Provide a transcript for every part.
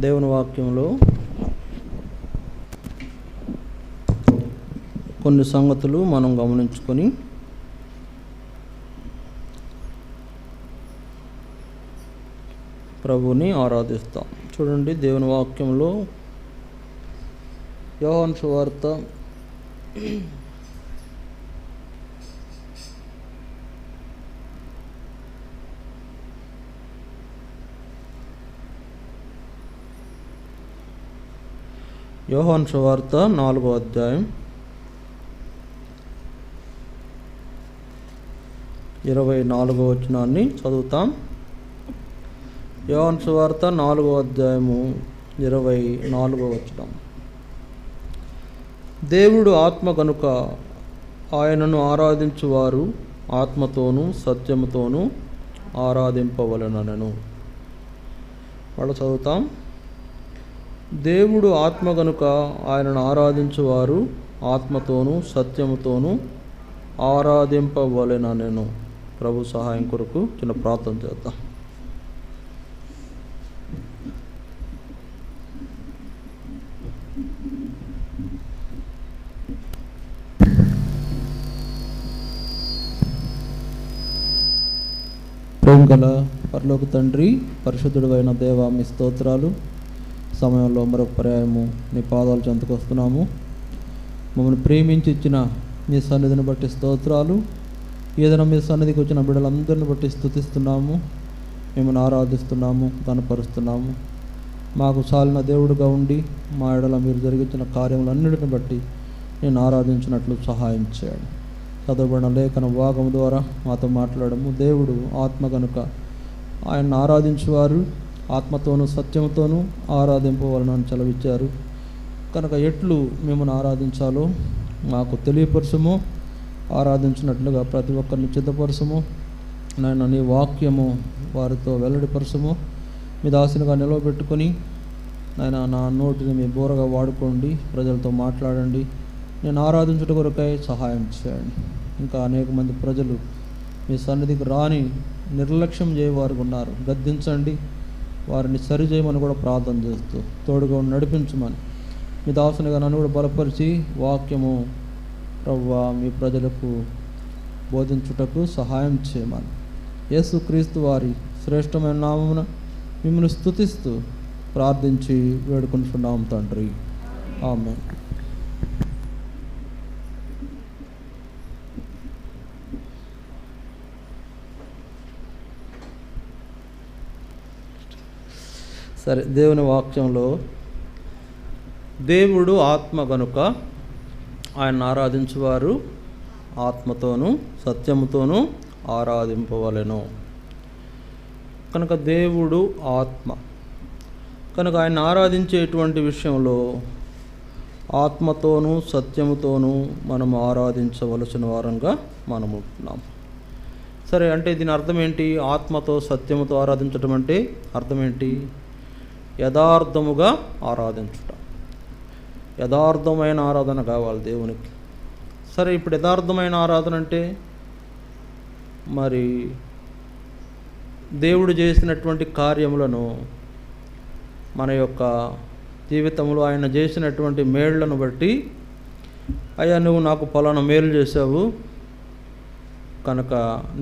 దేవుని వాక్యంలో కొన్ని సంగతులు మనం గమనించుకొని ప్రభువుని ఆరాధిస్తాం. చూడండి, దేవుని వాక్యంలో యోహాను సువార్త 4వ అధ్యాయం 24వ వచనాన్ని చదువుతాం. యోహాను సువార్త 4వ అధ్యాయము 24వ వచనం. దేవుడు ఆత్మ కనుక ఆయనను ఆరాధించువారు ఆత్మతోనూ సత్యముతోనూ ఆరాధింపవలెనను. వాళ్ళు చదువుతాం. దేవుడు ఆత్మ కనుక ఆయనను ఆరాధించువారు ఆత్మతోనూ సత్యముతోనూ ఆరాధింపవలెనను. ప్రభు సహాయం కొరకు చిన్న ప్రార్థన చేద్దాం. ప్రేమ గల పరలోక తండ్రి, పరిశుద్ధుడు అయిన దేవా, మీ స్తోత్రాలు. సమయంలో మరొక పర్యాయము నీ పాదాలు చెంతకు వస్తున్నాము. మమ్మల్ని ప్రేమించి ఇచ్చిన మీ సన్నిధిని బట్టి స్తోత్రాలు. ఏదైనా మీ సన్నిధికి వచ్చిన బిడ్డలందరిని బట్టి స్తుతిస్తున్నాము, మిమ్మల్ని ఆరాధిస్తున్నాము, కనపరుస్తున్నాము. మాకు చాలిన దేవుడుగా ఉండి మా ఎడల మీరు జరిగించిన కార్యములన్నిటిని బట్టి నేను ఆరాధించినట్లు సహాయం చేయండి. చదవబడిన లేఖన భాగం ద్వారా మాతో మాట్లాడము. దేవుడు ఆత్మ కనుక ఆయన్ని ఆరాధించేవారు ఆత్మతోనూ సత్యంతోనూ ఆరాధింపవలనని సెలవిచ్చారు. కనుక ఎట్లు మిమ్మల్ని ఆరాధించాలో మాకు తెలియపరచము, ఆరాధించినట్లుగా ప్రతి ఒక్కరిని సిద్ధపరచము. నాయన, నీ వాక్యము వారితో వెల్లడిపరచము. మీ దాసునిగా నిలవబెట్టుకొని నాయన నా నోటిని మీ బోరగా వాడుకోండి, ప్రజలతో మాట్లాడండి. నేను ఆరాధించుట కొరకై సహాయం చేయండి. ఇంకా అనేక మంది ప్రజలు మీ సన్నిధికి రాని నిర్లక్ష్యం చేయవారు ఉన్నారు. గద్దించండి, వారిని సరిచేయమని కూడా ప్రార్థన చేస్తూ తోడుగా నడిపించమని మీ దాసునిగా నన్ను కూడా బలపరిచి వాక్యము ప్రభువా మీ ప్రజలకు బోధించుటకు సహాయం చేయమని యేసుక్రీస్తు వారి శ్రేష్టమైన నామమున మిమ్మల్ని స్తుతిస్తూ ప్రార్థించి వేడుకుంటున్నాం తండ్రి, ఆమేన్. సరే, దేవుని వాక్యంలో దేవుడు ఆత్మ కనుక ఆయన ఆరాధించువారు ఆత్మతోనూ సత్యముతోనూ ఆరాధింపవలెను. కనుక దేవుడు ఆత్మ కనుక ఆయన ఆరాధించేటువంటి విషయంలో ఆత్మతోనూ సత్యముతోనూ మనం ఆరాధించవలసిన వారంగా మనం ఉంటున్నాం. సరే, అంటే దీని అర్థం ఏంటి? ఆత్మతో సత్యముతో ఆరాధించడం అంటే అర్థం ఏంటి? యథార్థముగా ఆరాధించుట, యథార్థమైన ఆరాధన కావాలి దేవునికి. సరే, ఇప్పుడు యథార్థమైన ఆరాధన అంటే మరి దేవుడు చేసినటువంటి కార్యములను మన యొక్క జీవితంలో ఆయన చేసినటువంటి మేళ్లను బట్టి, అయ్యా నువ్వు నాకు పలానా మేలు చేసావు కనుక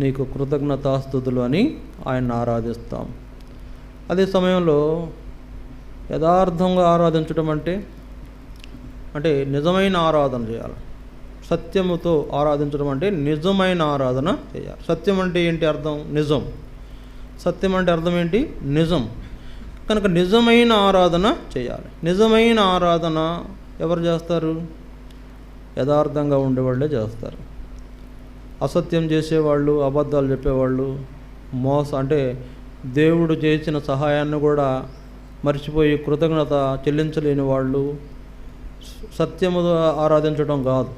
నీకు కృతజ్ఞతాస్తుతులు అని ఆయన్ని ఆరాధిస్తాం. అదే సమయంలో యథార్థంగా ఆరాధించడం అంటే నిజమైన ఆరాధన చేయాలి. సత్యముతో ఆరాధించడం అంటే నిజమైన ఆరాధన చేయాలి. సత్యం అంటే ఏంటి అర్థం? నిజం. సత్యం అంటే అర్థం ఏంటి? నిజం. కనుక నిజమైన ఆరాధన చేయాలి. నిజమైన ఆరాధన ఎవరు చేస్తారు? యథార్థంగా ఉండేవాళ్ళే చేస్తారు. అసత్యం చేసేవాళ్ళు, అబద్ధాలు చెప్పేవాళ్ళు, అంటే దేవుడు చేసిన సహాయాన్ని కూడా మర్చిపోయి కృతజ్ఞత చెల్లించలేని వాళ్ళు సత్యముతో ఆరాధించడం కాదు,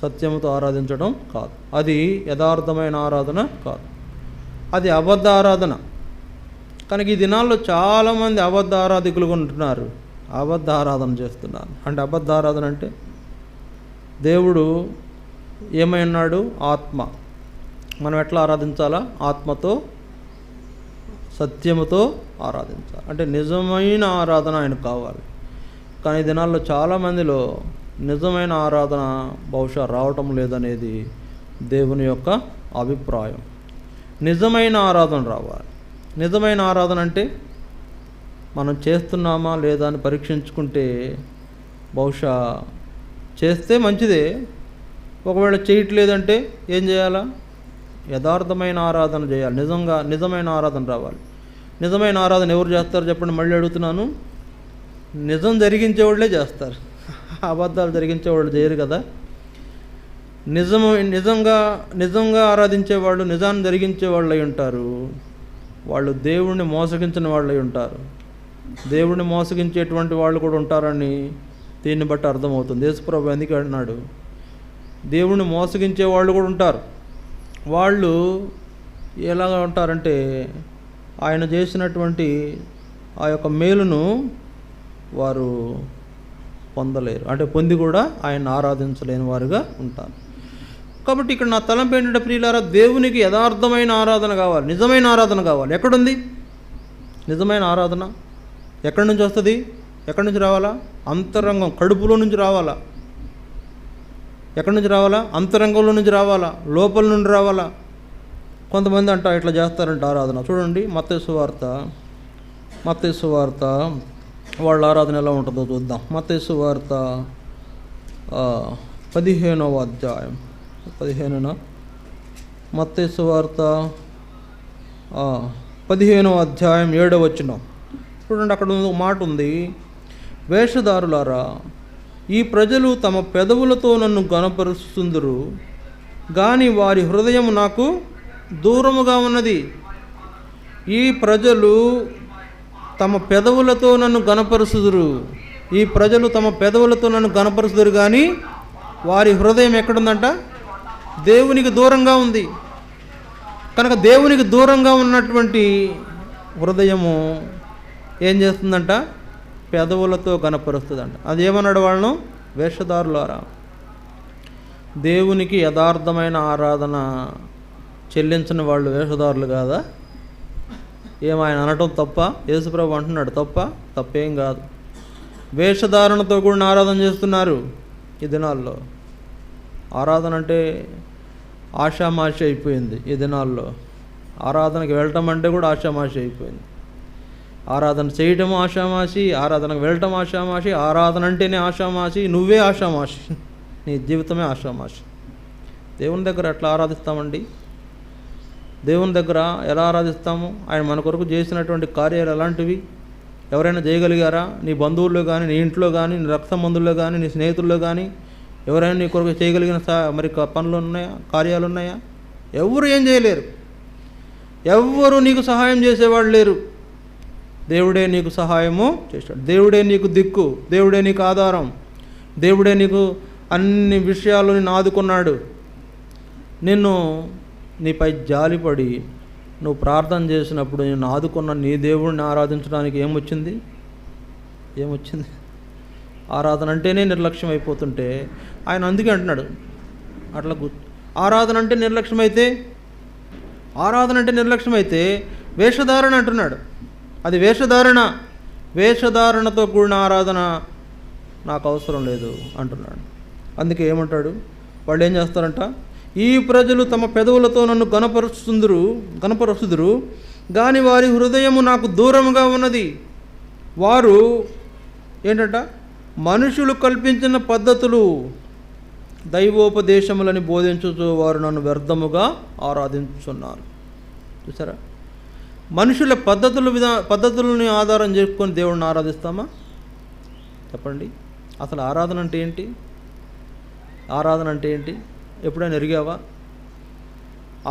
సత్యముతో ఆరాధించడం కాదు. అది యథార్థమైన ఆరాధన కాదు, అది అబద్ధ ఆరాధన. కనుక ఈ దినాల్లో చాలామంది అబద్ధ ఆరాధికులు ఉంటున్నారు, అబద్ధ ఆరాధన చేస్తున్నారు. అంటే అబద్ధ ఆరాధన అంటే దేవుడు ఏమైనాడు? ఆత్మ. మనం ఎట్లా ఆరాధించాలా? ఆత్మతో సత్యముతో ఆరాధించాలి. అంటే నిజమైన ఆరాధన ఆయనకు కావాలి. కానీ ఈ దినాల్లో చాలామందిలో నిజమైన ఆరాధన బహుశా రావటం లేదనేది దేవుని యొక్క అభిప్రాయం. నిజమైన ఆరాధన రావాలి. నిజమైన ఆరాధన అంటే మనం చేస్తున్నామా లేదా అని పరీక్షించుకుంటే బహుశా చేస్తే మంచిదే. ఒకవేళ చేయట్లేదంటే ఏం చేయాలా? యథార్థమైన ఆరాధన చేయాలి. నిజమైన ఆరాధన రావాలి. నిజమైన ఆరాధన ఎవరు చేస్తారు చెప్పండి? మళ్ళీ అడుగుతున్నాను. నిజం జరిగించేవాళ్ళే చేస్తారు. అబద్ధాలు జరిగించేవాళ్ళు చేయరు కదా. నిజంగా ఆరాధించేవాళ్ళు, నిజాన్ని జరిగించే వాళ్ళు అయి ఉంటారు. వాళ్ళు దేవుణ్ణి మోసగించిన వాళ్ళు అయి ఉంటారు. దేవుణ్ణి మోసగించేటువంటి వాళ్ళు కూడా ఉంటారని దీన్ని బట్టి అర్థమవుతుంది. యేసుప్రభు ఎందుకు అన్నాడు? దేవుణ్ణి మోసగించే వాళ్ళు కూడా ఉంటారు. వాళ్ళు ఎలాగ ఉంటారంటే ఆయన చేసినటువంటి ఆ యొక్క మేలును వారు పొందలేరు. అంటే పొంది కూడా ఆయన ఆరాధించలేని వారుగా ఉంటారు. కాబట్టి ఇక్కడ నా తలంపు ఏంటంటే ప్రియులారా, దేవునికి యథార్థమైన ఆరాధన కావాలి. నిజమైన ఆరాధన కావాలి. ఎక్కడుంది నిజమైన ఆరాధన? ఎక్కడి నుంచి వస్తుంది? ఎక్కడి నుంచి రావాలా? అంతరంగం, కడుపులో నుంచి రావాలా. ఎక్కడి నుంచి రావాలా? అంతరంగంలో నుంచి రావాలా, లోపల నుండి రావాలా. కొంతమంది అంట ఇట్లా చేస్తారంట ఆరాధన. చూడండి మత్తయి సువార్త వాళ్ళ ఆరాధన ఎలా ఉంటుందో చూద్దాం. మత్తయి సువార్త 15వ అధ్యాయం. మత్తయి సువార్త 15వ అధ్యాయం 7వ వచనం చూడండి. అక్కడ ఒక మాట ఉంది, వేషధారులారా, ఈ ప్రజలు తమ పెదవులతో నన్ను గణపరుస్తుందురు, కానీ వారి హృదయం నాకు దూరముగా ఉన్నది. ఈ ప్రజలు తమ పెదవులతో నన్ను గణపరుస్తుదురు. ఈ ప్రజలు తమ పెదవులతో నన్ను గణపరుస్తుదురు, కానీ వారి హృదయం ఎక్కడుందంట? దేవునికి దూరంగా ఉంది. కనుక దేవునికి దూరంగా ఉన్నటువంటి హృదయము ఏం చేస్తుందంట? పెదవులతో గణపరుస్తుందంట. అది ఏమన్నాడు వాళ్ళను? వేషధారులారా. దేవునికి యథార్థమైన ఆరాధన చెల్లించని వాళ్ళు వేషధారులు కాదా? ఆయన అనటం తప్ప? యేసుప్రభు అంటున్నాడు తప్పేం కాదు. వేషధారణతో కూడిన ఆరాధన చేస్తున్నారు ఈ దినాల్లో. ఆరాధన అంటే ఆషామాషి అయిపోయింది ఈ దినాల్లో. ఆరాధనకి వెళ్ళటం అంటే కూడా ఆషామాషి అయిపోయింది. ఆరాధన చేయటము ఆషామాషి, ఆరాధనకు వెళ్ళటం ఆషామాషి, ఆరాధన అంటేనే ఆషామాషి, నువ్వే ఆషామాషి, నీ జీవితమే ఆషామాషి. దేవుని దగ్గర ఎట్లా ఆరాధిస్తామండి? దేవుని దగ్గర ఎలా ఆరాధిస్తాము? ఆయన మన కొరకు చేసినటువంటి కార్యాలు ఎలాంటివి? ఎవరైనా చేయగలిగారా? నీ బంధువుల్లో కానీ, నీ ఇంట్లో కానీ, నీ రక్త బంధువుల్లో కానీ, నీ స్నేహితుల్లో కానీ ఎవరైనా నీ కొరకు చేయగలిగిన మరి పనులు ఉన్నాయా? కార్యాలు ఉన్నాయా? ఎవరు ఏం చేయలేరు. ఎవ్వరూ నీకు సహాయం చేసేవాళ్ళు లేరు. దేవుడే నీకు సహాయము చేశాడు. దేవుడే నీకు దిక్కు, దేవుడే నీకు ఆధారం, దేవుడే నీకు అన్ని విషయాలు నిన్ను ఆదుకున్నాడు. నీపై జాలిపడి నువ్వు ప్రార్థన చేసినప్పుడు నిన్ను ఆదుకున్న నీ దేవుడిని ఆరాధించడానికి ఏమొచ్చింది? ఆరాధన అంటేనే నిర్లక్ష్యం అయిపోతుంటే ఆయన అందుకే అంటున్నాడు అట్లా. ఆరాధన అంటే నిర్లక్ష్యమైతే వేషధారణ అంటున్నాడు. అది వేషధారణతో కూడిన ఆరాధన నాకు అవసరం లేదు అంటున్నాడు. అందుకే ఏమంటాడు? వాళ్ళు ఏం చేస్తారంట? ఈ ప్రజలు తమ పెదవులతో నన్ను గణపరుస్తుదురు, కానీ వారి హృదయము నాకు దూరముగా ఉన్నది. వారు ఏంటంట? మనుషులు కల్పించిన పద్ధతులు, దైవోపదేశములని బోధించుతూ వారు నన్ను వ్యర్థముగా ఆరాధించున్నారు. చూసారా? మనుషుల పద్ధతులని ఆధారం చేసుకొని దేవుడిని ఆరాధిస్తామా? చెప్పండి. అసలు ఆరాధన అంటే ఏంటి? ఎప్పుడైనా ఎరిగావా?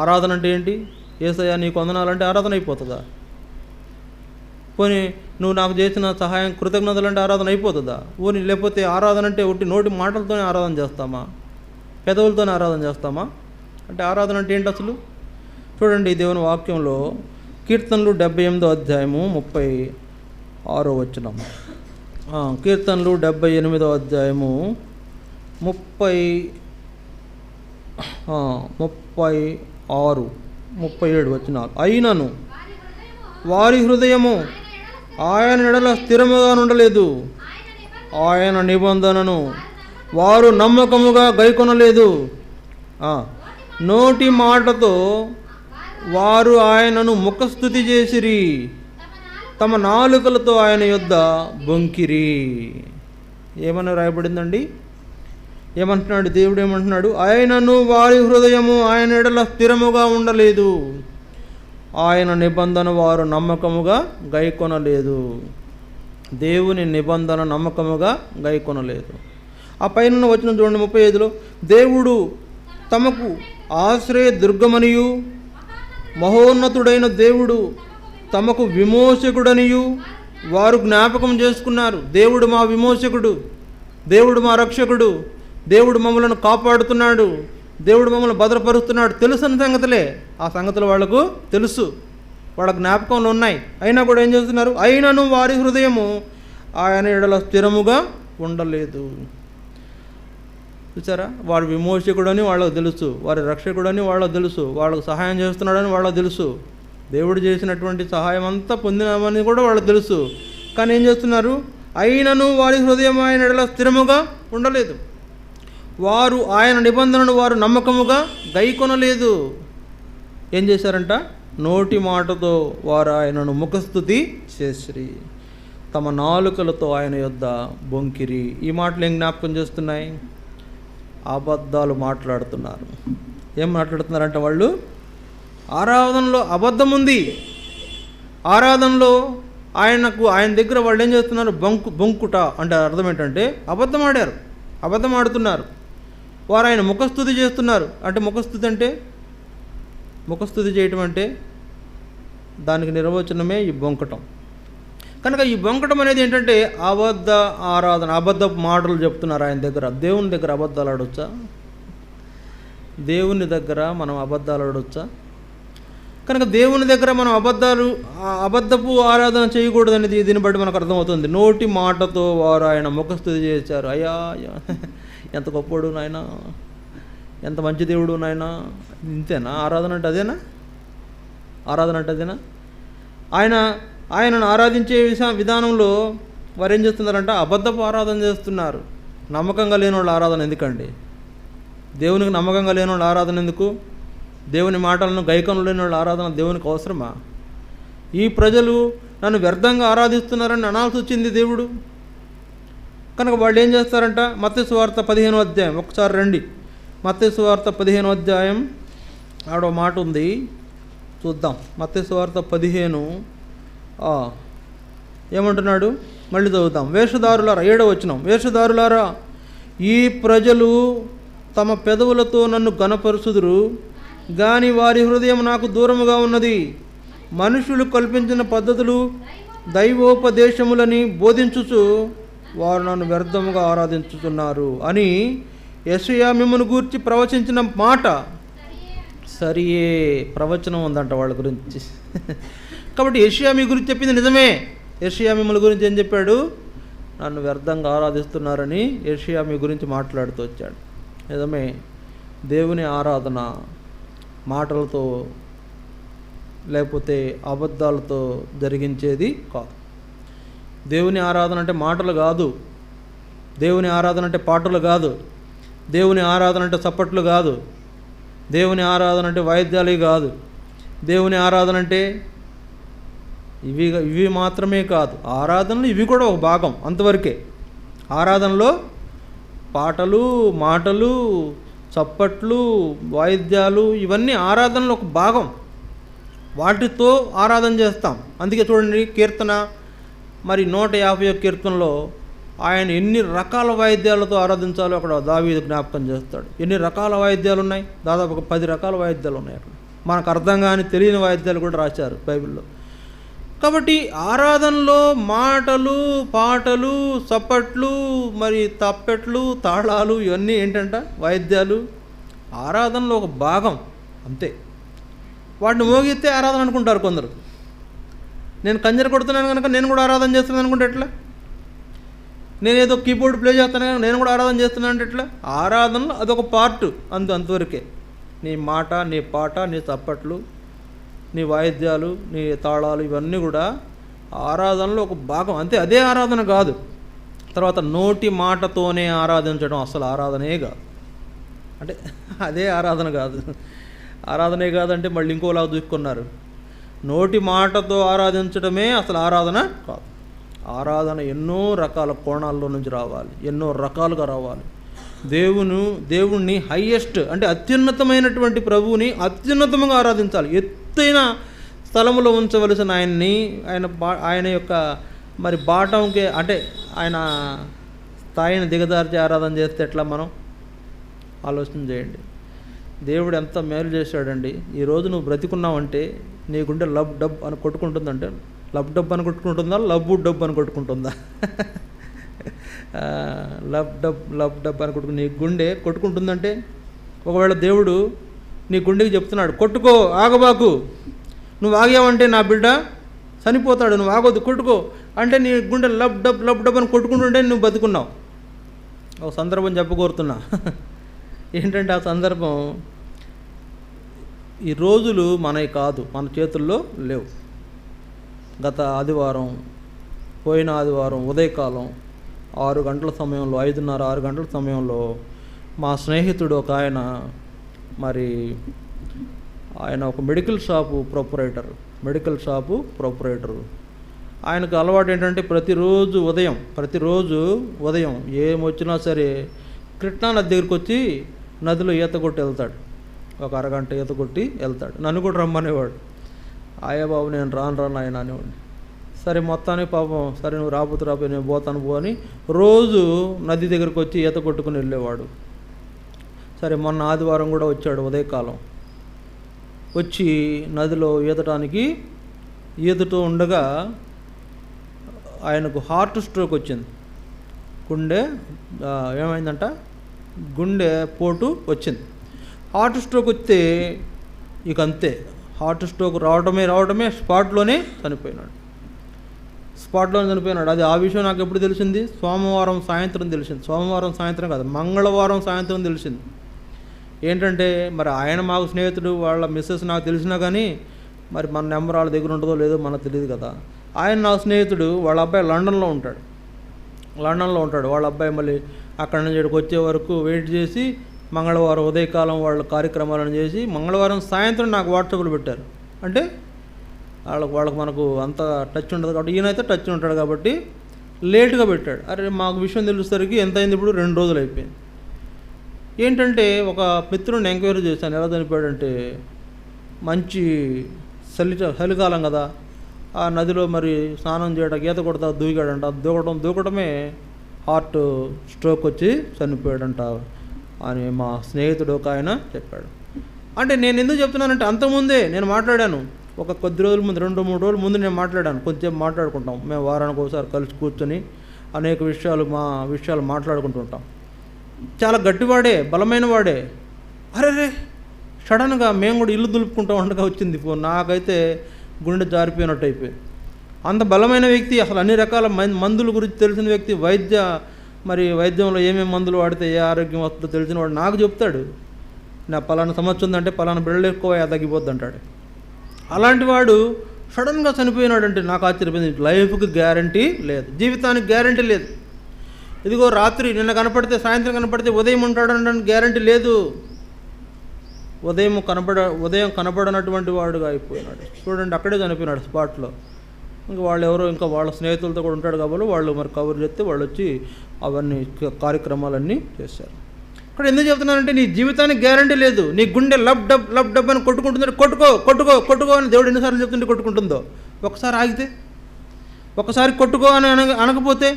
ఆరాధన అంటే ఏంటి? యేసయ్యా నీకు వందనాలంటే ఆరాధన అయిపోతుందా? పోనీ నువ్వు నాకు చేసిన సహాయం కృతజ్ఞతలు అంటే ఆరాధన అయిపోతుందా? లేకపోతే ఆరాధన అంటే ఒకటి నోటి మాటలతోనే ఆరాధన చేస్తామా? పెదవులతోనే ఆరాధన చేస్తామా? అంటే ఆరాధన అంటే ఏంటి అసలు? చూడండి దేవుని వాక్యంలో కీర్తనలు 78వ అధ్యాయము 36వ వచనం. కీర్తనలు 78వ అధ్యాయము 36, 37 వచనాలు. అయినను వారి హృదయము ఆయన ఎడల స్థిరముగా ఉండలేదు. ఆయన నిబంధనను వారు నమ్మకముగా గైకొనలేదు. నోటి మాటతో వారు ఆయనను ముఖస్తుతి చేసిరి, తమ నాలుకలతో ఆయన యొద్ద బొంకిరి. ఏమని రాయబడిందండి? ఏమంటున్నాడు దేవుడు? ఏమంటున్నాడు? ఆయనను వారి హృదయము ఆయన ఎడల స్థిరముగా ఉండలేదు, ఆయన నిబంధన వారు నమ్మకముగా గైకొనలేదు. దేవుని నిబంధన నమ్మకముగా గైకొనలేదు. ఆ పైన వచ్చిన చూడండి 35లో, దేవుడు తమకు ఆశ్రయ దుర్గమనియు మహోన్నతుడైన దేవుడు తమకు విమోచకుడనియు వారు జ్ఞాపకం చేసుకున్నారు. దేవుడు మా విమోచకుడు, దేవుడు మా రక్షకుడు, దేవుడు మమ్మల్ని కాపాడుతున్నాడు, దేవుడు మమ్మల్ని భద్రపరుస్తున్నాడు తెలుసని సంగతులే. ఆ సంగతులు వాళ్ళకు తెలుసు, వాళ్ళ జ్ఞాపకంలో ఉన్నాయి. అయినా కూడా ఏం చేస్తున్నారు? అయినను వారి హృదయము ఆయన ఎడల స్థిరముగా ఉండలేదు. చూసారా? వాడు విమోచకుడని వాళ్ళకు తెలుసు, వారి రక్షకుడని వాళ్ళకు తెలుసు, వాళ్ళకు సహాయం చేస్తున్నాడని వాళ్ళకు తెలుసు, దేవుడు చేసినటువంటి సహాయం అంతా పొందినామని కూడా వాళ్ళకు తెలుసు. కానీ ఏం చేస్తున్నారు? అయినను వారి హృదయం ఆయన ఎడల స్థిరముగా ఉండలేదు, వారు ఆయన నిబంధనను వారు నమ్మకముగా గైకొనలేదు. ఏం చేశారంట? నోటి మాటతో వారు ఆయనను ముఖస్తుతి చేసిరి, తమ నాలుకలతో ఆయన యొద్ద బొంకిరి. ఈ మాటలు ఏం జ్ఞాపకం చేస్తున్నాయి? అబద్ధాలు మాట్లాడుతున్నారు. ఏం మాట్లాడుతున్నారంట వాళ్ళు? ఆరాధనలో అబద్ధం ఉంది. ఆరాధనలో ఆయన దగ్గర వాళ్ళు ఏం చేస్తున్నారు? బొంకుట అంటే అర్థం ఏంటంటే అబద్ధం ఆడారు, అబద్ధం ఆడుతున్నారు. వారు ఆయన ముఖస్తుతి చేస్తున్నారు. అంటే ముఖస్తుతి చేయటం అంటే దానికి నిర్వచనమే ఈ బొంకటం. కనుక ఈ బొంకటం అనేది ఏంటంటే అబద్ధ ఆరాధన, అబద్ధపు మాటలు చెప్తున్నారు ఆయన దగ్గర. దేవుని దగ్గర అబద్ధాలు ఆడొచ్చా? దేవుని దగ్గర మనం అబద్ధాలు ఆడొచ్చా? కనుక దేవుని దగ్గర మనం అబద్ధపు ఆరాధన చేయకూడదు అనేది దీన్ని బట్టి మనకు అర్థమవుతుంది. నోటి మాటతో వారు ఆయన ముఖస్తుతి చేశారు. అయ్యా ఎంత గొప్పడు నాయన, ఎంత మంచి దేవుడు నాయన. ఇంతేనా ఆరాధన అంటే? అదేనా ఆరాధన అంటే? అదేనా? ఆయనను ఆరాధించే విధానంలో వారు ఏం చేస్తున్నారంట? అబద్ధపు ఆరాధన చేస్తున్నారు. నమ్మకంగా లేని వాళ్ళ ఆరాధన ఎందుకండి? దేవునికి నమ్మకంగా లేని వాళ్ళ ఆరాధన ఎందుకు? దేవుని మాటలను గైకొనలేని లేని వాళ్ళ ఆరాధన దేవునికి అవసరమా? ఈ ప్రజలు నన్ను వ్యర్థంగా ఆరాధిస్తున్నారని అనాల్సి వచ్చింది దేవుడు. కనుక వాళ్ళు ఏం చేస్తారంట? మత్తయి సువార్త 15వ అధ్యాయం ఒకసారి రండి. మత్తయి సువార్త 15వ అధ్యాయం ఆడో మాట ఉంది, చూద్దాం. మత్తయి సువార్త 15 ఏమంటున్నాడు? మళ్ళీ చదువుతాం. వేషధారులారా, 7వ వచనం. వేషధారులారా, ఈ ప్రజలు తమ పెదవులతో నన్ను ఘనపరుచుదురు, గాని వారి హృదయం నాకు దూరముగా ఉన్నది. మనుషులు కల్పించిన పద్ధతులు దైవోపదేశములని బోధించుచు వారు నన్ను వ్యర్థముగా ఆరాధించుతున్నారు అని యెషయా మిమ్మును గూర్చి ప్రవచించిన మాట సరియే. ప్రవచనం ఉందంట వాళ్ళ గురించి. కాబట్టి యెషయా మీ గురించి చెప్పింది నిజమే. యెషయా మిమ్మల్ని గురించి ఏం చెప్పాడు? నన్ను వ్యర్థంగా ఆరాధిస్తున్నారని యెషయా మీ గురించి మాట్లాడుతూ వచ్చాడు. నిజమే. దేవుని ఆరాధన మాటలతో లేకపోతే అబద్ధాలతో జరిగించేది కాదు. దేవుని ఆరాధన అంటే మాటలు కాదు, దేవుని ఆరాధన అంటే పాటలు కాదు, దేవుని ఆరాధన అంటే చప్పట్లు కాదు, దేవుని ఆరాధన అంటే వాయిద్యాలు కాదు, దేవుని ఆరాధన అంటే ఇవి మాత్రమే కాదు. ఆరాధనలు ఇవి కూడా ఒక భాగం, అంతవరకే. ఆరాధనలో పాటలు, మాటలు, చప్పట్లు, వాయిద్యాలు ఇవన్నీ ఆరాధనలో ఒక భాగం. వాటితో ఆరాధన చేస్తాం. అందుకే చూడండి, కీర్తన 151 కీర్తనలో ఆయన ఎన్ని రకాల వాయిద్యాలతో ఆరాధించాలో అక్కడ దావీదు జ్ఞాపకం చేస్తాడు. ఎన్ని రకాల వాయిద్యాలు ఉన్నాయి? దాదాపు ఒక 10 రకాల వాయిద్యాలు ఉన్నాయి అక్కడ. మనకు అర్థం కాని తెలియని వాయిద్యాలు కూడా రాశారు బైబిల్లో. కాబట్టి ఆరాధనలో మాటలు, పాటలు, చప్పట్లు, తప్పెట్లు, తాళాలు ఇవన్నీ ఏంటంట? వాయిద్యాలు ఆరాధనలో ఒక భాగం అంతే. వాటిని మోగిస్తే ఆరాధన అనుకుంటారు కొందరు. నేను కంజర కొడుతున్నాను కనుక నేను కూడా ఆరాధన చేస్తున్నాను అనుకుంటే ఎట్లా? నేనేదో కీబోర్డ్ ప్లే చేస్తాను కనుక నేను కూడా ఆరాధన చేస్తున్నాను అంటే ఎట్లా? ఆరాధనలో అదొక పార్ట్, అంతవరకే. నీ మాట, నీ పాట, నీ చప్పట్లు నీ వాయిద్యాలు, నీ తాళాలు ఇవన్నీ కూడా ఆరాధనలో ఒక భాగం. అంతే, అదే ఆరాధన కాదు. తర్వాత నోటి మాటతోనే ఆరాధించడం అసలు ఆరాధనే కాదు. అంటే అదే ఆరాధన కాదు. ఆరాధనే కాదంటే మళ్ళీ ఇంకోలా చూసుకున్నారు. నోటి మాటతో ఆరాధించడమే అసలు ఆరాధన కాదు. ఆరాధన ఎన్నో రకాల కోణాల్లో నుంచి రావాలి, ఎన్నో రకాలుగా రావాలి. దేవుణ్ణి హయ్యెస్ట్ అంటే అత్యున్నతమైనటువంటి ప్రభువుని అత్యున్నతంగా ఆరాధించాలి. ఎత్తైన స్థలములో ఉంచవలసిన ఆయన్ని, ఆయన యొక్క మరి బాటంకి అంటే ఆయన స్థాయిని దిగజార్చి ఆరాధన చేస్తే ఎట్లా? మనం ఆలోచన చేయండి. దేవుడు ఎంత మేలు చేశాడండి. ఈరోజు నువ్వు బ్రతికున్నావంటే నీకుంటే లబ్ డబ్ అని కొట్టుకుంటుందంటే, లబ్ డబ్ అని కొట్టుకుంటుందా, లబ్బు డబ్ అని కొట్టుకుంటుందా? లబ్ డబ్ అని నీ గుండె కొట్టుకుంటుందంటే, ఒకవేళ దేవుడు నీ గుండెకి చెప్తున్నాడు, కొట్టుకో, ఆగబాకు, నువ్వు ఆగావంటే నా బిడ్డ చనిపోతాడు, నువ్వు ఆగొద్దు, కొట్టుకో అంటే నీ గుండె లబ్ డబ్ అని కొట్టుకుంటుంటే నువ్వు బతుకున్నావు. ఒక సందర్భం చెప్పకూరుతున్నా. ఏంటంటే ఆ సందర్భం, ఈ రోజులు మనవి కాదు, మన చేతుల్లో లేవు. గత ఆదివారం, పోయిన ఆదివారం ఉదయకాలం 6 గంటల సమయంలో, 5:30, 6 గంటల సమయంలో మా స్నేహితుడు ఒక ఆయన ఒక మెడికల్ షాపు ప్రొపరేటరు. ఆయనకు అలవాటు ఏంటంటే ప్రతిరోజు ఉదయం ఏమొచ్చినా సరే కృష్ణా నది దగ్గరికి వచ్చి నదిలో ఈత కొట్టి వెళ్తాడు. ఒక అరగంట ఈత కొట్టి వెళ్తాడు. నన్ను కూడా రమ్మనేవాడు. ఆయా బాబు నేను రాను ఆయన అనేవాడిని. సరే మొత్తానికి పాపం, సరే నువ్వు రాబోతు నేను పోతాను పో అని రోజు నది దగ్గరికి వచ్చి ఈత కొట్టుకుని వెళ్ళేవాడు. సరే మొన్న ఆదివారం కూడా వచ్చాడు ఉదయకాలం. వచ్చి నదిలో ఈదుతూ ఉండగా ఆయనకు హార్ట్ స్ట్రోక్ వచ్చింది. ఏమైందంట, గుండె పోటు వచ్చింది. హార్ట్ స్ట్రోక్ వస్తే ఇక అంతే, హార్ట్ స్ట్రోక్ రావడమే స్పాట్లోనే చనిపోయినాడు. అది ఆ విషయం నాకు ఎప్పుడు తెలిసింది? సోమవారం సాయంత్రం తెలిసింది. సోమవారం సాయంత్రం కాదు, మంగళవారం సాయంత్రం తెలిసింది. ఏంటంటే మరి ఆయన మాకు స్నేహితుడు, వాళ్ళ మిస్సెస్ నాకు తెలిసినా కానీ మరి మన నెంబర్ వాళ్ళ దగ్గర ఉంటుందో లేదో మనకు తెలియదు కదా. ఆయన నా స్నేహితుడు, వాళ్ళ అబ్బాయి లండన్లో ఉంటాడు. వాళ్ళ అబ్బాయి మళ్ళీ అక్కడి నుంచి ఇక్కడికి వచ్చే వరకు వెయిట్ చేసి మంగళవారం ఉదయకాలం వాళ్ళ కార్యక్రమాలను చేసి మంగళవారం సాయంత్రం నాకు వాట్సాప్లో పెట్టారు. అంటే వాళ్ళకు మనకు అంత టచ్ ఉండదు కాబట్టి, ఈయనైతే టచ్ ఉంటాడు కాబట్టి లేటుగా పెట్టాడు. అరే మాకు విషయం తెలుసరికి ఎంత అయింది, ఇప్పుడు 2 రోజులు అయిపోయింది. ఏంటంటే ఒక మిత్రుడిని ఎంక్వైరీ చేశాను, ఎలా చనిపోయాడంటే మంచి చలికాలం కదా, ఆ నదిలో మరి స్నానం చేయడానికి ఈత కొడతా దూకాడంట. దూకడమే హార్ట్ స్ట్రోక్ వచ్చి చనిపోయాడంట అని మా స్నేహితుడు ఒక ఆయన చెప్పాడు. అంటే నేను ఎందుకు చెప్తున్నానంటే అంతకుముందే నేను మాట్లాడాను. ఒక కొద్ది రోజుల ముందు, 2-3 రోజుల ముందు నేను మాట్లాడాను. కొంచెం మాట్లాడుకుంటాం మేము, వారానికి ఒకసారి కలిసి కూర్చొని అనేక విషయాలు మాట్లాడుకుంటుంటాం. చాలా గట్టివాడే, బలమైన వాడే. అరే సడన్గా మేము కూడా ఇల్లు దులుపుకుంటూ ఉండగా వచ్చింది ఫోన్. నాకైతే గుండె జారిపోయినట్టు అయిపోయింది. అంత బలమైన వ్యక్తి, అసలు అన్ని రకాల మందుల గురించి తెలిసిన వ్యక్తి, వైద్యంలో ఏమేమి మందులు వాడితే ఏ ఆరోగ్యం వస్తుందో తెలిసిన వాడు నాకు చెప్తాడు. నా పలానా సమస్య ఉందంటే పలానా బిళ్ళలు ఎక్కువ తగ్గిపోద్ది అంటాడు. అలాంటి వాడు సడన్గా చనిపోయినాడంటే నాకు ఆశ్చర్యపోయింది. లైఫ్కి గ్యారంటీ లేదు, జీవితానికి గ్యారంటీ లేదు. ఇదిగో రాత్రి నిన్న కనపడితే సాయంత్రం కనపడితే ఉదయం ఉంటాడనడానికి గ్యారంటీ లేదు. ఉదయం కనపడనటువంటి వాడుగా అయిపోయినాడు. చూడండి, అక్కడే చనిపోయినాడు స్పాట్లో. ఇంకా వాళ్ళ స్నేహితులతో కూడా ఉంటాడు కాబట్టి వాళ్ళు మరి కవర్ చేస్తే వాళ్ళు వచ్చి అవన్నీ కార్యక్రమాలన్నీ చేశారు. ఇక్కడ ఎందుకు చెప్తున్నానంటే నీ జీవితానికి గ్యారంటీ లేదు. నీ గుండె లబ్ డబ్ అని కొట్టుకుంటుందంటే కొట్టుకో అని దేవుడు ఎన్నిసార్లు చెప్తుంటే కొట్టుకుంటుందో. ఒకసారి ఆగితే, ఒకసారి కొట్టుకో అని అనకపోతే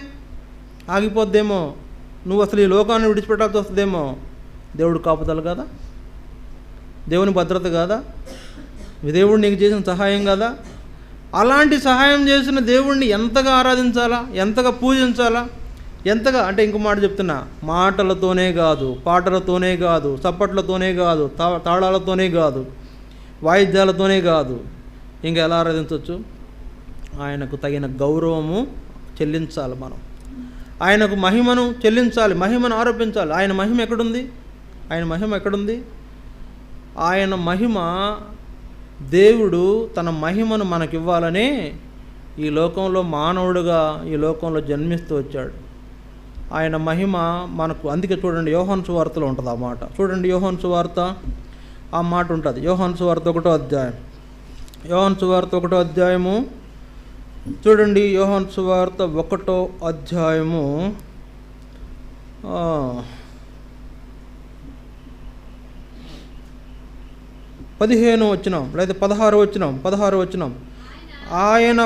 ఆగిపోద్దేమో. నువ్వు అసలు ఈ లోకాన్ని విడిచిపెట్టాల్సి వస్తుందేమో. దేవుడు కాపుదల కాదా? దేవుని భద్రత కాదా? దేవుడు నీకు చేసిన సహాయం కాదా? అలాంటి సహాయం చేసిన దేవుణ్ణి ఎంతగా ఆరాధించాలా, ఎంతగా పూజించాలా, ఎంతగా అంటే ఇంకో మాట చెప్తున్నా, మాటలతోనే కాదు, పాటలతోనే కాదు, చప్పట్లతోనే కాదు, తాళాలతోనే కాదు, వాయిద్యాలతోనే కాదు, ఇంకా ఎలా ఆరాధించవచ్చు? ఆయనకు తగిన గౌరవము చెల్లించాలి. మనం ఆయనకు మహిమను చెల్లించాలి, మహిమను ఆరోపించాలి. ఆయన మహిమ ఎక్కడుంది? ఆయన మహిమ దేవుడు తన మహిమను మనకివ్వాలనే ఈ లోకంలో మానవుడుగా ఈ లోకంలో జన్మిస్తూ వచ్చాడు. ఆయన మహిమ మనకు, అందుకే చూడండి యోహాను సువార్తలో ఉంటుంది ఆ మాట. చూడండి యోహాను సువార్త ఆ మాట ఉంటుంది. యోహాను సువార్త 1వ అధ్యాయం, యోహాను సువార్త 1వ అధ్యాయము చూడండి. యోహాను సువార్త 1వ అధ్యాయము 15వ వచనం లేదా 16వ వచనం. ఆయన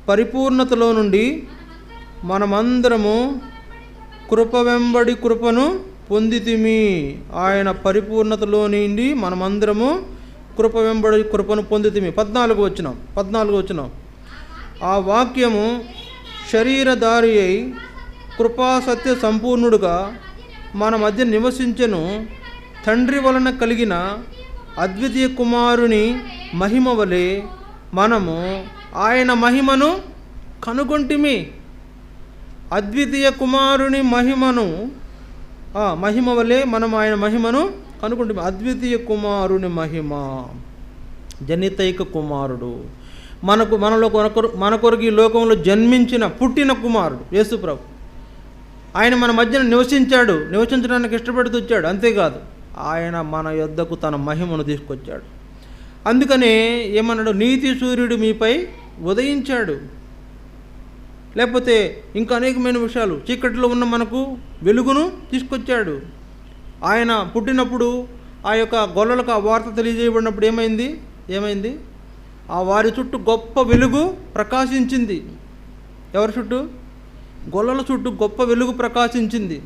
పరిపూర్ణతలో నుండి మనమందరము కృప వెంబడి కృపను పొందితిమి. ఆయన పరిపూర్ణతలో నుండి మనమందరము కృప వెంబడి కృపను పొందితిమి. 14వ వచనం. ఆ వాక్యము శరీరధారి అయి కృపా సత్య సంపూర్ణుడుగా మన మధ్య నివసించెను. తండ్రి వలన కలిగిన అద్వితీయ కుమారుని మహిమ వలె మనము ఆయన మహిమను కనుగొంటిమి. అద్వితీయ కుమారుని మహిమ వలె మనం ఆయన మహిమను కనుగొంటిమి. అద్వితీయ కుమారుని మహిమ, జనితైక కుమారుడు, మనలో మన కొరకు ఈ లోకంలో పుట్టిన కుమారుడు యేసుప్రభు. ఆయన మన మధ్యన నివసించడానికి ఇష్టపడుతూ వచ్చాడు. అంతేకాదు ఆయన మన యొద్దకు తన మహిమను తీసుకొచ్చాడు. అందుకనే ఏమన్నాడు, నీతి సూర్యుడు మీపై ఉదయించాడు. లేకపోతే ఇంకా అనేకమైన విషయాలు, చీకటిలో ఉన్న మనకు వెలుగును తీసుకొచ్చాడు. ఆయన పుట్టినప్పుడు ఆ యొక్క గొల్లలకు ఆ వార్త తెలియజేయబడినప్పుడు ఏమైంది? ఆ వారి చుట్టూ గొప్ప వెలుగు ప్రకాశించింది. ఎవరి చుట్టూ? గొల్లల చుట్టూ గొప్ప వెలుగు ప్రకాశించింది.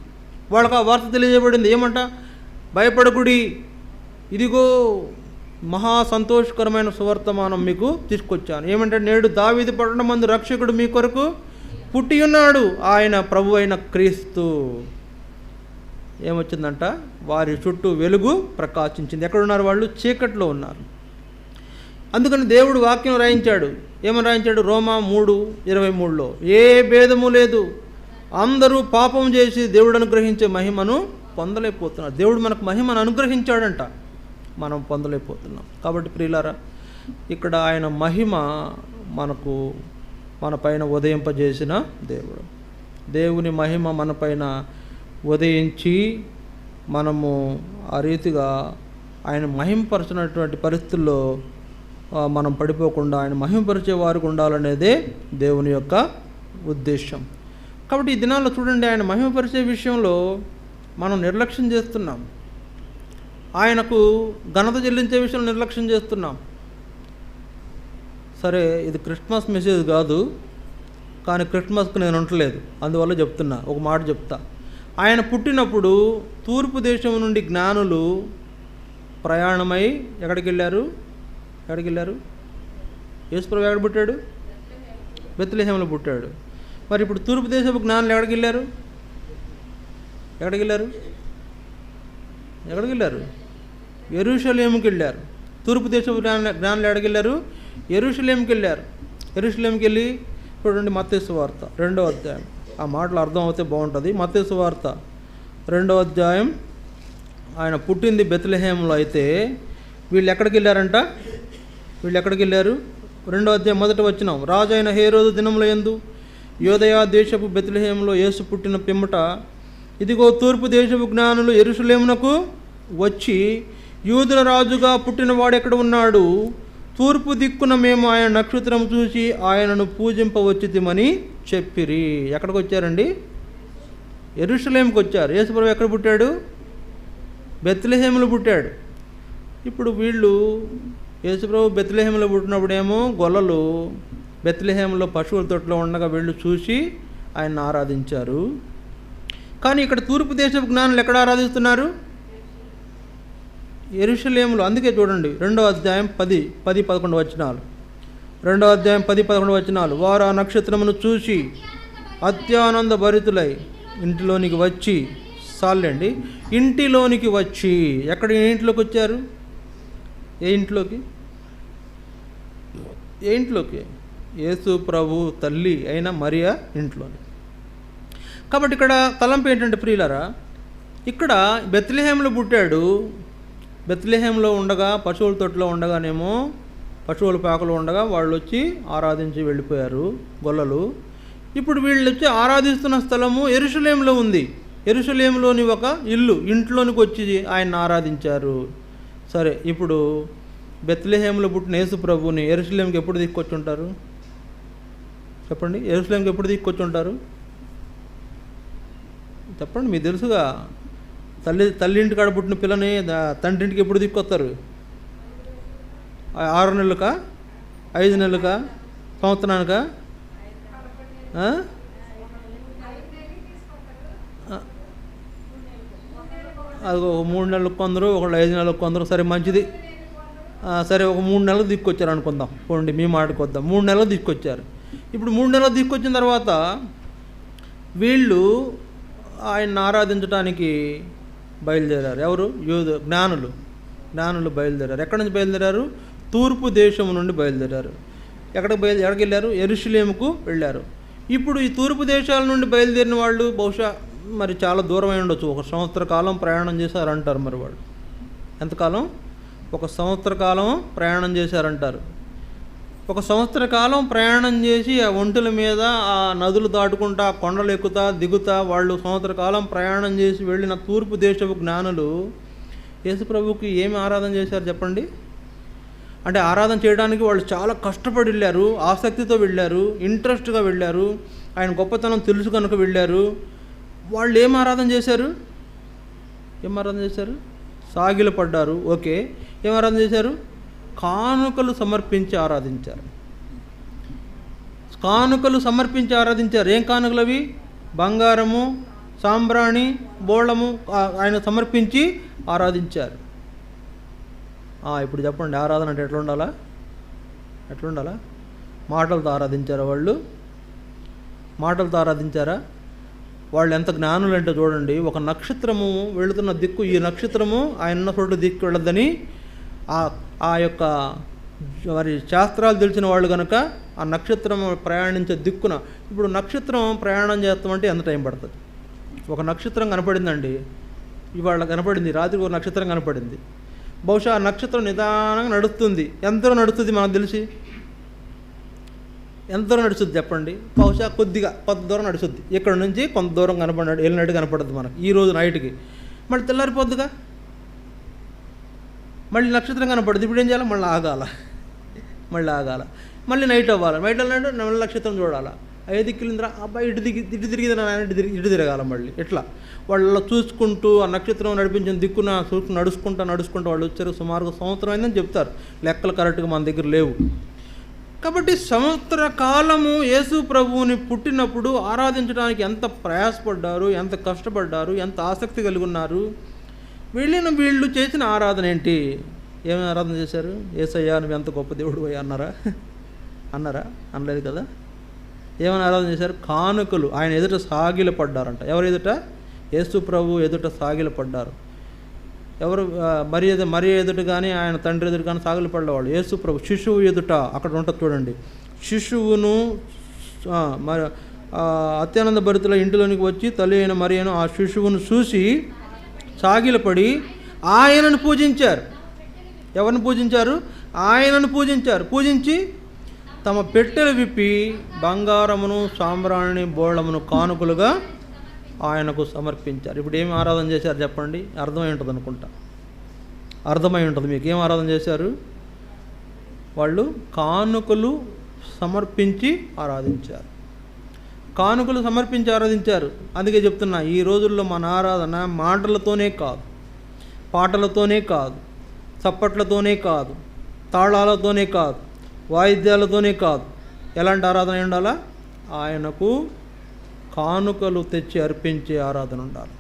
వాళ్ళకు ఆ వార్త తెలియజేయబడింది. ఏమంట? భయపడకుడి, ఇదిగో మహా సంతోషకరమైన సువర్తమానం మీకు తీసుకొచ్చాను. ఏమంటే, నేడు దావీదు పట్టణమందు రక్షకుడు మీ కొరకు పుట్టి ఉన్నాడు, ఆయన ప్రభు అయిన క్రీస్తు. ఏమొచ్చిందంట? వారి చుట్టూ వెలుగు ప్రకాశించింది. ఎక్కడున్నారు వాళ్ళు? చీకట్లో ఉన్నారు. అందుకని దేవుడు వాక్యం రాయించాడు. ఏమని రాయించాడు? రోమా 3:23లో ఏ భేదము లేదు, అందరూ పాపం చేసి దేవుడు అనుగ్రహించే మహిమను పొందలేకపోతున్నారు. దేవుడు మనకు మహిమను అనుగ్రహించాడంట, మనం పొందలేకపోతున్నాం. కాబట్టి ప్రియులారా, ఇక్కడ ఆయన మహిమ మన పైన ఉదయింపజేసిన దేవుడు. దేవుని మహిమ మన పైన ఉదయించి మనము ఆ రీతిగా ఆయన మహిమపరచినటువంటి పరిస్థితుల్లో మనం పడిపోకుండా ఆయన మహిమపరిచే వారికి ఉండాలనేదే దేవుని యొక్క ఉద్దేశం. కాబట్టి ఈ దినాల్లో చూడండి, ఆయన మహిమపరిచే విషయంలో మనం నిర్లక్ష్యం చేస్తున్నాం. ఆయనకు ఘనత చెల్లించే విషయంలో నిర్లక్ష్యం చేస్తున్నాం. సరే, ఇది క్రిస్మస్ మెసేజ్ కాదు, కానీ క్రిస్మస్కి నేను ఉండలేదు, అందువల్ల చెప్తున్నా. ఒక మాట చెప్తా. ఆయన పుట్టినప్పుడు తూర్పు దేశం నుండి జ్ఞానులు ప్రయాణమై ఎక్కడికి వెళ్ళారు? యేసుప్రభు ఎక్కడ పుట్టాడు? బెత్లెహేములో పుట్టాడు. మరి ఇప్పుడు తూర్పు దేశపు జ్ఞానులు ఎక్కడికి వెళ్ళారు? యెరూషలేముకి వెళ్ళారు. తూర్పు దేశపు జ్ఞానులు ఎక్కడికి వెళ్ళారు? యెరూషలేముకి వెళ్ళారు. యెరూషలేముకి వెళ్ళి చూడండి, మత్తయి సువార్త 2వ అధ్యాయం. ఆ మాటలు అర్థం అవుతే బాగుంటుంది. మత్తయి సువార్త 2వ అధ్యాయం. ఆయన పుట్టింది బెత్లెహేములో అయితే వీళ్ళు ఎక్కడికి వెళ్ళారు? 2వ అధ్యాయం 1వ వచనం. రాజు అయిన హేరోదు దినముల యందు యోదయ దేశపు బెత్లెహేములో యేసు పుట్టిన పిమ్మట, ఇదిగో తూర్పు దేశపు జ్ఞానులు యెరూషలేమునకు వచ్చి, యూదుల రాజుగా పుట్టినవాడు ఎక్కడ ఉన్నాడు? తూర్పు దిక్కున మేము ఆయన నక్షత్రం చూసి ఆయనను పూజింపవచ్చితిమని చెప్పిరి. ఎక్కడికి వచ్చారండి? యెరూషలేముకి వచ్చారు. యేసుప్రభు ఎక్కడ పుట్టాడు? బెత్లెహేములో పుట్టాడు. ఇప్పుడు వీళ్ళు యేసుప్రభు బెత్లెహేములో పుట్టినప్పుడేమో గొల్లలు బెత్లెహేములో పశువుల తొట్టులో ఉండగా వీళ్ళు చూసి ఆయన్ని ఆరాధించారు. కానీ ఇక్కడ తూర్పు దేశపు జ్ఞానులు ఎక్కడ ఆరాధిస్తున్నారు? యెరూషలేములో. అందుకే చూడండి 2వ అధ్యాయం 10-11 వచనాలు. 2వ అధ్యాయం 10-11 వచనాలు. వారు ఆ నక్షత్రమును చూసి అత్యానంద భరితులై ఇంటిలోనికి వచ్చి, ఇంటిలోనికి వచ్చి, ఎక్కడ ఇంట్లోకి వచ్చారు? ఏ ఇంట్లోకి? యేసు ప్రభు తల్లి అయిన మరియా ఇంట్లోని. కాబట్టి ఇక్కడ తలంపు ఏంటంటే ప్రియులారా, ఇక్కడ బెత్లెహేములో పుట్టాడు, బెత్లెహేంలో ఉండగా, పశువుల తొట్టులో ఉండగానేమో, పశువుల పాకలో ఉండగా వాళ్ళు వచ్చి ఆరాధించి వెళ్ళిపోయారు గొల్లలు. ఇప్పుడు వీళ్ళు వచ్చి ఆరాధిస్తున్న స్థలము యెరూషలేములో ఉంది. యెరూషలేములోని ఒక ఇంట్లోనికి వచ్చి ఆయన ఆరాధించారు. సరే, ఇప్పుడు బెత్లెహేంలో పుట్టిన యేసు ప్రభువుని యెరూషలేంకి ఎప్పుడు తీసుకొచ్చి ఉంటారు చెప్పండి? యెరూషలేంకి ఎప్పుడు తీసుకొచ్చి ఉంటారు చెప్పండి? మీకు తెలుసుగా, తల్లి ఇంటికాడ పుట్టిన పిల్లని తండ్రింటికి ఎప్పుడు తీసుకొస్తారు? 6 నెలలకా, 5 నెలలకా, సంవత్సరానికా? అది ఒక 3 నెలలకు కొందరు, ఒకళ్ళు 5 నెలలకు కొందరు. సరే, మంచిది. సరే, ఒక 3 నెలలు తీసుకొచ్చారు అనుకుందాం. పోండి, మీ మాటకు వద్దాం. 3 నెలలు తీసుకొచ్చారు. ఇప్పుడు 3 నెలలు తీసుకొచ్చిన తర్వాత వీళ్ళు ఆయన్ని ఆరాధించడానికి బయలుదేరారు. ఎవరు? జ్ఞానులు బయలుదేరారు. ఎక్కడి నుంచి బయలుదేరారు? తూర్పు దేశం నుండి బయలుదేరారు. ఎక్కడికి వెళ్ళారు? యెరూషలేముకు వెళ్ళారు. ఇప్పుడు ఈ తూర్పు దేశాల నుండి బయలుదేరిన వాళ్ళు బహుశా మరి చాలా దూరమై ఉండొచ్చు. 1 సంవత్సర కాలం ప్రయాణం చేశారంటారు. మరి వాళ్ళు ఎంతకాలం? 1 సంవత్సర కాలం ప్రయాణం చేశారంటారు. 1 సంవత్సర కాలం ప్రయాణం చేసి ఆ ఒంటుల మీద ఆ నదులు దాటుకుంటా, కొండలు ఎక్కుతా దిగుతా వాళ్ళు సంవత్సర కాలం ప్రయాణం చేసి వెళ్ళిన తూర్పు దేశపు జ్ఞానులు యేసుప్రభువుకి ఏమి ఆరాధన చేశారు చెప్పండి? అంటే ఆరాధన చేయడానికి వాళ్ళు చాలా కష్టపడి వెళ్ళారు, ఆసక్తితో వెళ్ళారు, ఇంట్రెస్ట్గా వెళ్ళారు, ఆయన గొప్పతనం తెలుసు కనుక వెళ్ళారు. వాళ్ళు ఏం ఆరాధన చేశారు? సాగిలపడ్డారు. ఓకే, ఏం ఆరాధన చేశారు? కానుకలు సమర్పించి ఆరాధించారు. ఏం కానుకలు అవి? బంగారము, సాంబ్రాణి, బోళము ఆయన సమర్పించి ఆరాధించారు. ఇప్పుడు చెప్పండి, ఆరాధన అంటే ఎట్లుండాలా? మాటలతో ఆరాధించారా వాళ్ళు? వాళ్ళు ఎంత జ్ఞానులు అంటే చూడండి, ఒక నక్షత్రము వెళుతున్న దిక్కు, ఈ నక్షత్రము ఆయన ఉన్న చోటు దిక్కు వెళ్ళదని ఆ యొక్క మరి శాస్త్రాలు తెలిసిన వాళ్ళు కనుక ఆ నక్షత్రం ప్రయాణించే దిక్కున, ఇప్పుడు నక్షత్రం ప్రయాణం చేస్తామంటే ఎంత టైం పడుతుంది? ఒక నక్షత్రం కనపడిందండి, ఇవాళ కనపడింది, రాత్రి ఒక నక్షత్రం కనపడింది. బహుశా ఆ నక్షత్రం నిదానంగా నడుస్తుంది. ఎంతలో నడుస్తుంది మనకు తెలిసి? ఎంత దూరం నడుస్తుంది చెప్పండి? బహుశా కొంత దూరం నడుస్తుంది. ఇక్కడ నుంచి కొంత దూరం వెళ్ళినట్టు కనపడుతుంది మనకు ఈ రోజు నైట్కి. మళ్ళీ తెల్లారిపోద్దుగా, మళ్ళీ నక్షత్రం కనపడుతుంది. ఇప్పుడు ఏం చేయాలి? మళ్ళీ ఆగాల, మళ్ళీ నైట్ అవ్వాలి. నైట్ వెళ్ళినట్టు మళ్ళీ నక్షత్రం చూడాలా. 5 దిక్కులిందిరా, అబ్బాయి ఇటు తిరిగిదిరా, ఇటు తిరగాల. మళ్ళీ ఎట్లా వాళ్ళు చూసుకుంటూ ఆ నక్షత్రం నడిపించిన దిక్కున నడుచుకుంటూ వాళ్ళు వచ్చారు. సుమారుగా సంవత్సరం అయిందని చెప్తారు. లెక్కలు కరెక్ట్గా మన దగ్గర లేవు. కాబట్టి సంవత్సర కాలము యేసు ప్రభువుని పుట్టినప్పుడు ఆరాధించడానికి ఎంత ప్రయాసపడ్డారు, ఎంత కష్టపడ్డారు, ఎంత ఆసక్తి కలిగి ఉన్నారు. వీళ్ళు చేసిన ఆరాధన ఏంటి? ఏమైనా ఆరాధన చేశారు? యేసయ్యా నువ్వు ఎంత గొప్ప దేవుడు అయ్యా అన్నారా? అనలేదు కదా. ఏమైనా ఆరాధన చేశారు? కానుకలు ఆయన ఎదుట సాగిలపడ్డారంట. ఎవరు ఎదుట? యేసు ప్రభు ఎదుట సాగిలపడ్డారు. ఎవరు? మరి ఎదుట కానీ ఆయన తండ్రి ఎదుట కానీ సాగిలపడ్డవాళ్ళు యేసు ప్రభు. శిశువు ఎదుట అక్కడ ఉంటుంది చూడండి. శిశువును అత్యానంద భరితుల ఇంటిలోనికి వచ్చి తల్లి అయిన మరియను ఆ శిశువును చూసి సాగిలపడి ఆయనను పూజించారు. ఎవరిని పూజించారు? ఆయనను పూజించారు. పూజించి తమ పెట్టెలు విప్పి బంగారమును, సాంబ్రాణి, బోళమును కానుకలుగా ఆయనకు సమర్పించారు. ఇప్పుడు ఏమి ఆరాధన చేశారు చెప్పండి? అర్థమై ఉంటుంది అనుకుంటా. అర్థమై ఉంటుంది మీకు. ఏం ఆరాధన చేశారు? వాళ్ళు కానుకలు సమర్పించి ఆరాధించారు. అందుకే చెప్తున్నా, ఈ రోజుల్లో మన ఆరాధన మాటలతోనే కాదు, పాటలతోనే కాదు, చప్పట్లతోనే కాదు, తాళాలతోనే కాదు, వాయిద్యాలతోనే కాదు. ఎలాంటి ఆరాధన ఉండాలా? ఆయనకు కానుకలు తెచ్చి అర్పించే ఆరాధన ఉండాలి.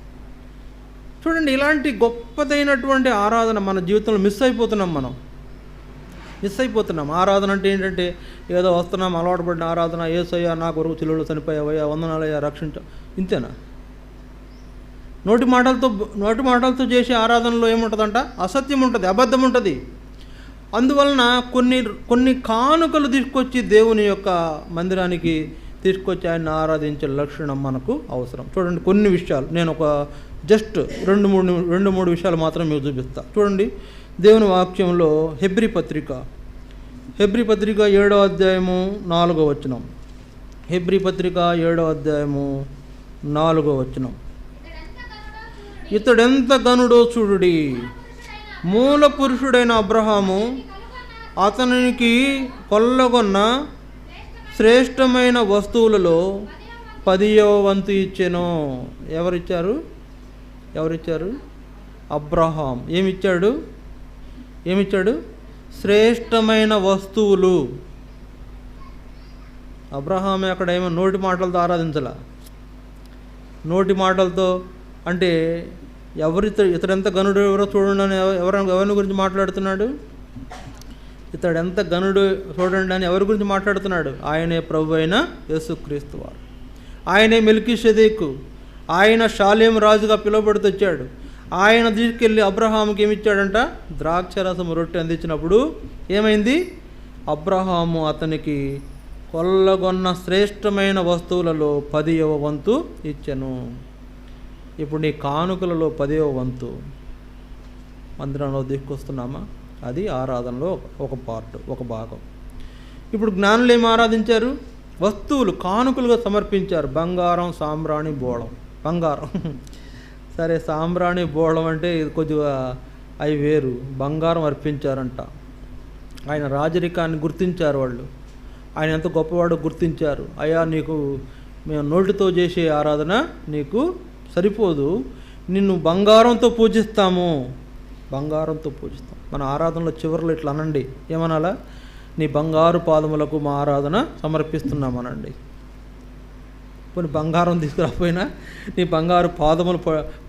చూడండి, ఇలాంటి గొప్పదైనటువంటి ఆరాధన మన జీవితంలో మిస్ అయిపోతున్నాం. ఆరాధన అంటే ఏంటంటే ఏదో వస్తున్నాం, అలవాటు పడిన ఆరాధన. యేసయ్యా నా కొరకు చిలువలో చనిపోయావయ్యా, వందనాలయ్యా, రక్షించ, ఇంతేనా? నోటి మాటలతో చేసే ఆరాధనలో ఏముంటుందంట? అసత్యం ఉంటుంది, అబద్ధం ఉంటుంది. అందువలన కొన్ని కానుకలు తీసుకొచ్చి దేవుని యొక్క మందిరానికి తీసుకొచ్చి ఆయన్ని ఆరాధించే లక్షణం మనకు అవసరం. చూడండి కొన్ని విషయాలు నేను ఒక జస్ట్ రెండు మూడు విషయాలు మాత్రం మీకు చూపిస్తా. చూడండి దేవుని వాక్యంలో హెబ్రీ పత్రిక 7వ అధ్యాయము 4వ వచనం. హెబ్రీ పత్రిక 7వ అధ్యాయము 4వ వచనం. ఇతడెంత గనుడో చూడుడి, మూల పురుషుడైన అబ్రహాము అతనికి కొల్లగొన్న శ్రేష్టమైన వస్తువులలో 10వ వంతు ఇచ్చెను. ఎవరిచ్చారు? అబ్రహాం. ఏమిచ్చాడు? శ్రేష్టమైన వస్తువులు. అబ్రహామే అక్కడ ఏమో నోటి మాటలతో ఆరాధించాల. నోటి మాటలతో అంటే ఇతడెంత గనుడు ఎవరో చూడండి అని ఎవరి గురించి మాట్లాడుతున్నాడు? ఇతడెంత గనుడు చూడండి అని ఎవరి గురించి మాట్లాడుతున్నాడు? ఆయనే ప్రభు అయిన యేసుక్రీస్తు వారు. ఆయనే మెల్కీషెదెకు. ఆయన షాలేం రాజుగా పిలువబడుతూ వచ్చాడు. ఆయన తీసుకెళ్ళి అబ్రహాముకి ఏమిచ్చాడంట? ద్రాక్షరసము రొట్టె అందించినప్పుడు ఏమైంది? అబ్రహాము అతనికి కొల్లగొన్న శ్రేష్టమైన వస్తువులలో 10వ వంతు ఇచ్చెను. ఇప్పుడు నీ కానుకలలో 10వ వంతు మందిరంలో తీసుకొస్తున్నామా? అది ఆరాధనలో ఒక భాగం. ఇప్పుడు జ్ఞానులు ఏమి ఆరాధించారు? వస్తువులు కానుకలుగా సమర్పించారు. బంగారం, సాంబ్రాణి, బోళం. బంగారం సరే, సాంబ్రాణి, బోళం అంటే ఇది కొద్దిగా అవి వేరు. బంగారం అర్పించారంట. ఆయన రాజరికాన్ని గుర్తించారు వాళ్ళు. ఆయన ఎంత గొప్పవాడో గుర్తించారు. అయ్యా, నీకు మేము నోటితో చేసే ఆరాధన నీకు సరిపోదు, నిన్ను బంగారంతో పూజిస్తాము. మన ఆరాధనలో చివరిలో ఇట్లా అనండి. ఏమనాలా? నీ బంగారు పాదములకు మా ఆరాధన సమర్పిస్తున్నామనండి. పోనీ బంగారం తీసుకురాకపోయినా నీ బంగారు పాదములు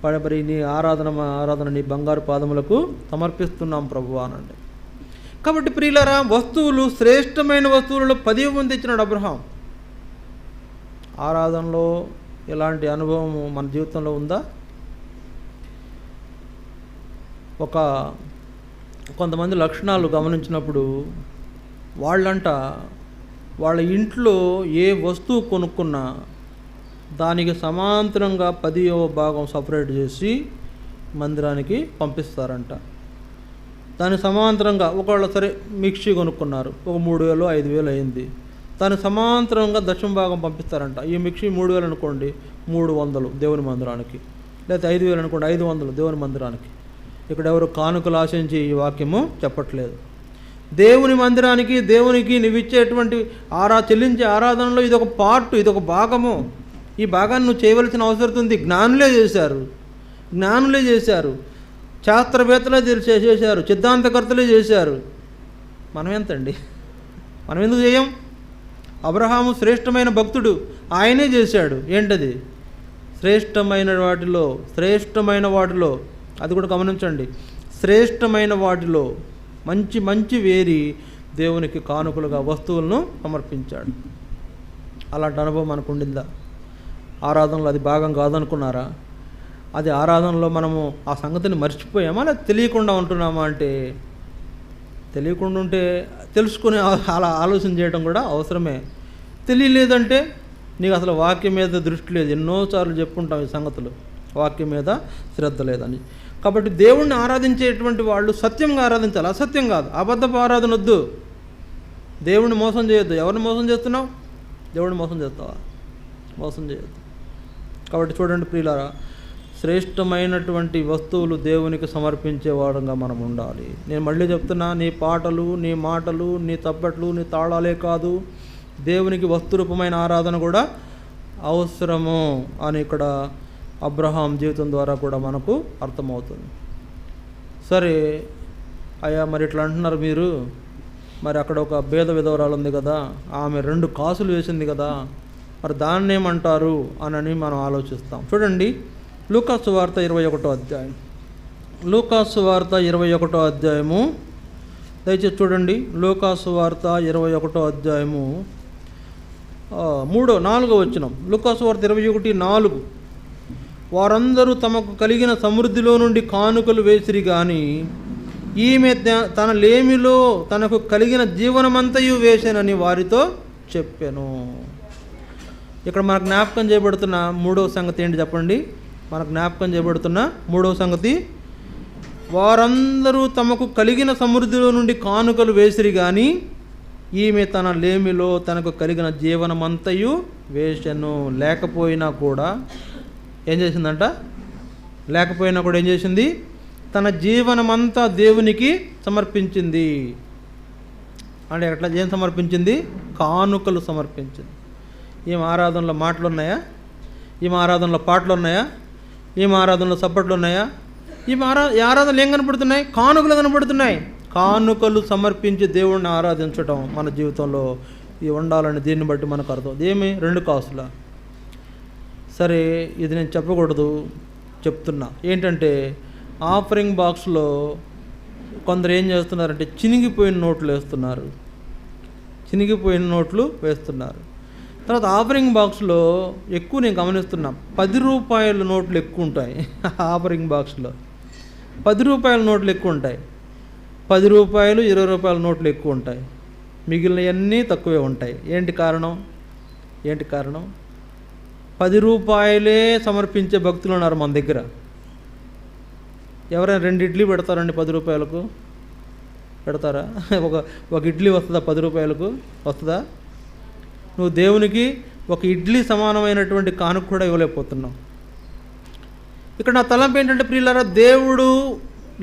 పడబడి నీ ఆరాధన నీ బంగారు పాదములకు సమర్పిస్తున్నాం ప్రభువా అనండి. కాబట్టి ప్రియులారా, వస్తువులు, శ్రేష్టమైన వస్తువులలో 10వ వంతు ఇచ్చినాడు అబ్రహాం. ఆరాధనలో ఎలాంటి అనుభవం మన జీవితంలో ఉందా? కొంతమంది లక్షణాలు గమనించినప్పుడు వాళ్ళ ఇంట్లో ఏ వస్తువు కొనుక్కున్నా దానికి సమాంతరంగా 10వ భాగం సపరేట్ చేసి మందిరానికి పంపిస్తారంట. దానికి సమాంతరంగా ఒకవేళ సరే మిక్సీ కొనుక్కున్నారు, ఒక 3,000 5,000 అయింది, దానికి సమాంతరంగా దశమ భాగం పంపిస్తారంట. ఈ మిక్సీ 3,000 అనుకోండి, 300 దేవుని మందిరానికి, లేకపోతే 5,000 అనుకోండి, 500 దేవుని మందిరానికి. ఇక్కడ ఎవరు కానుకలు ఆశించి ఈ వాక్యము చెప్పట్లేదు. దేవుని మందిరానికి, దేవునికి నువ్విచ్చేటువంటి చెల్లించే ఆరాధనలో ఇదొక పార్ట్, ఇదొక భాగము. ఈ భాగాన్ని నువ్వు చేయవలసిన అవసరం ఉంది. జ్ఞానులే చేశారు, శాస్త్రవేత్తలే చేశారు, సిద్ధాంతకర్తలే చేశారు. మనం ఎంతండి? మనం ఎందుకు చేయం? అబ్రహాము శ్రేష్టమైన భక్తుడు, ఆయనే చేశాడు. ఏంటది? శ్రేష్టమైన వాటిలో అది కూడా గమనించండి. శ్రేష్టమైన వాటిలో మంచి వేరి దేవునికి కానుకలుగా వస్తువులను సమర్పించాడు. అలాంటి అనుభవం మనకు ఉండిందా? ఆరాధనలో అది భాగం కాదనుకున్నారా? అది ఆరాధనలో మనము ఆ సంగతిని మర్చిపోయామా, లేదా తెలియకుండా ఉంటున్నామా? అంటే తెలియకుండా ఉంటే తెలుసుకునే అలా ఆలోచన చేయడం కూడా అవసరమే. తెలియలేదంటే నీకు అసలు వాక్యం మీద దృష్టి లేదు. ఎన్నోసార్లు చెప్పుకుంటాం ఈ సంగతులు, వాక్యం మీద శ్రద్ధ లేదని. కాబట్టి దేవుణ్ణి ఆరాధించేటువంటి వాళ్ళు సత్యంగా ఆరాధించాలి, అసత్యం కాదు. అబద్ధపు ఆరాధన వద్దు. దేవుణ్ణి మోసం చేయొద్దు. ఎవరిని మోసం చేస్తున్నావు? దేవుడిని మోసం చేస్తావా? మోసం చేయొద్దు. కాబట్టి చూడండి ప్రియులారా, శ్రేష్టమైనటువంటి వస్తువులు దేవునికి సమర్పించేవాడంగా మనం ఉండాలి. నేను మళ్ళీ చెప్తున్నా, నీ పాటలు, నీ మాటలు, నీ తప్పట్లు, నీ తాళాలే కాదు, దేవునికి వస్తురూపమైన ఆరాధన కూడా అవసరము అని ఇక్కడ అబ్రహాం జీవితం ద్వారా కూడా మనకు అర్థమవుతుంది. సరే అయ్యా, మరి ఇట్లా అంటున్నారు మీరు, మరి అక్కడ ఒక భేద విధవరాలు ఉంది కదా, ఆమె 2 కాసులు వేసింది కదా, మరి దాన్ని ఏమంటారు అని మనం ఆలోచిస్తాం. చూడండి లూకాసు వార్త 21వ అధ్యాయం. లూకాసు వార్త 21వ అధ్యాయము దయచేసి చూడండి. లూకాసు వార్త 21వ అధ్యాయము 4వ వచనం. లూకాసు వార్త 21:4. వారందరూ తమకు కలిగిన సమృద్ధిలో నుండి కానుకలు వేసిరి గాని ఈమె తన లేమిలో తనకు కలిగిన జీవనమంతయు వేసెనని వారితో చెప్పెను. ఇక్కడ మనకు జ్ఞాపకం చేయబడుతున్న మూడవ సంగతి ఏంటి చెప్పండి? మనకు జ్ఞాపకం చేయబడుతున్న మూడవ సంగతి, వారందరూ తమకు కలిగిన సమృద్ధిలో నుండి కానుకలు వేసిరి కానీ ఈమె తన లేమిలో తనకు కలిగిన జీవనమంతయు వేసెను. లేకపోయినా కూడా ఏం చేసిందంట? లేకపోయినా కూడా ఏం చేసింది? తన జీవనమంతా దేవునికి సమర్పించింది. అంటే ఎట్లా ఏం సమర్పించింది? కానుకలు సమర్పించింది. ఈమె ఆరాధనలో మాటలు ఉన్నాయా? ఈమె ఆరాధనలో పాటలు ఉన్నాయా? ఈమె ఆరాధనలో సప్పట్లు ఉన్నాయా? ఈ ఆరాధనలు ఏం కనపడుతున్నాయి? కానుకలు కనపడుతున్నాయి. కానుకలు సమర్పించి దేవుణ్ణి ఆరాధించటం మన జీవితంలో ఇది ఉండాలని దీన్ని బట్టి మనకు అర్థం. ఏమి 2 కాసులా? సరే, ఇది నేను చెప్పకూడదు, చెప్తున్నా. ఏంటంటే ఆఫరింగ్ బాక్స్లో కొందరు ఏం చేస్తున్నారంటే చినిగిపోయిన నోట్లు వేస్తున్నారు. చినిగిపోయిన నోట్లు వేస్తున్నారు. తర్వాత ఆఫరింగ్ బాక్స్లో ఎక్కువ నేను గమనిస్తున్నా, 10 రూపాయల నోట్లు ఎక్కువ ఉంటాయి. ఆఫరింగ్ బాక్స్లో 10 రూపాయల నోట్లు ఎక్కువ ఉంటాయి. 10 రూపాయలు 20 రూపాయల నోట్లు ఎక్కువ ఉంటాయి. మిగిలినవన్నీ తక్కువే ఉంటాయి. ఏంటి కారణం? 10 రూపాయలే సమర్పించే భక్తులు ఉన్నారు మన దగ్గర. ఎవరైనా 2 ఇడ్లీ పెడతారండి 10 రూపాయలకు? పెడతారా? ఒక ఇడ్లీ వస్తుందా 10 రూపాయలకు? వస్తుందా? నువ్వు దేవునికి ఒక ఇడ్లీ సమానమైనటువంటి కానుక కూడా ఇవ్వలేకపోతున్నావు. ఇక్కడ నా తలంపు ఏంటంటే ప్రియులారా, దేవుడు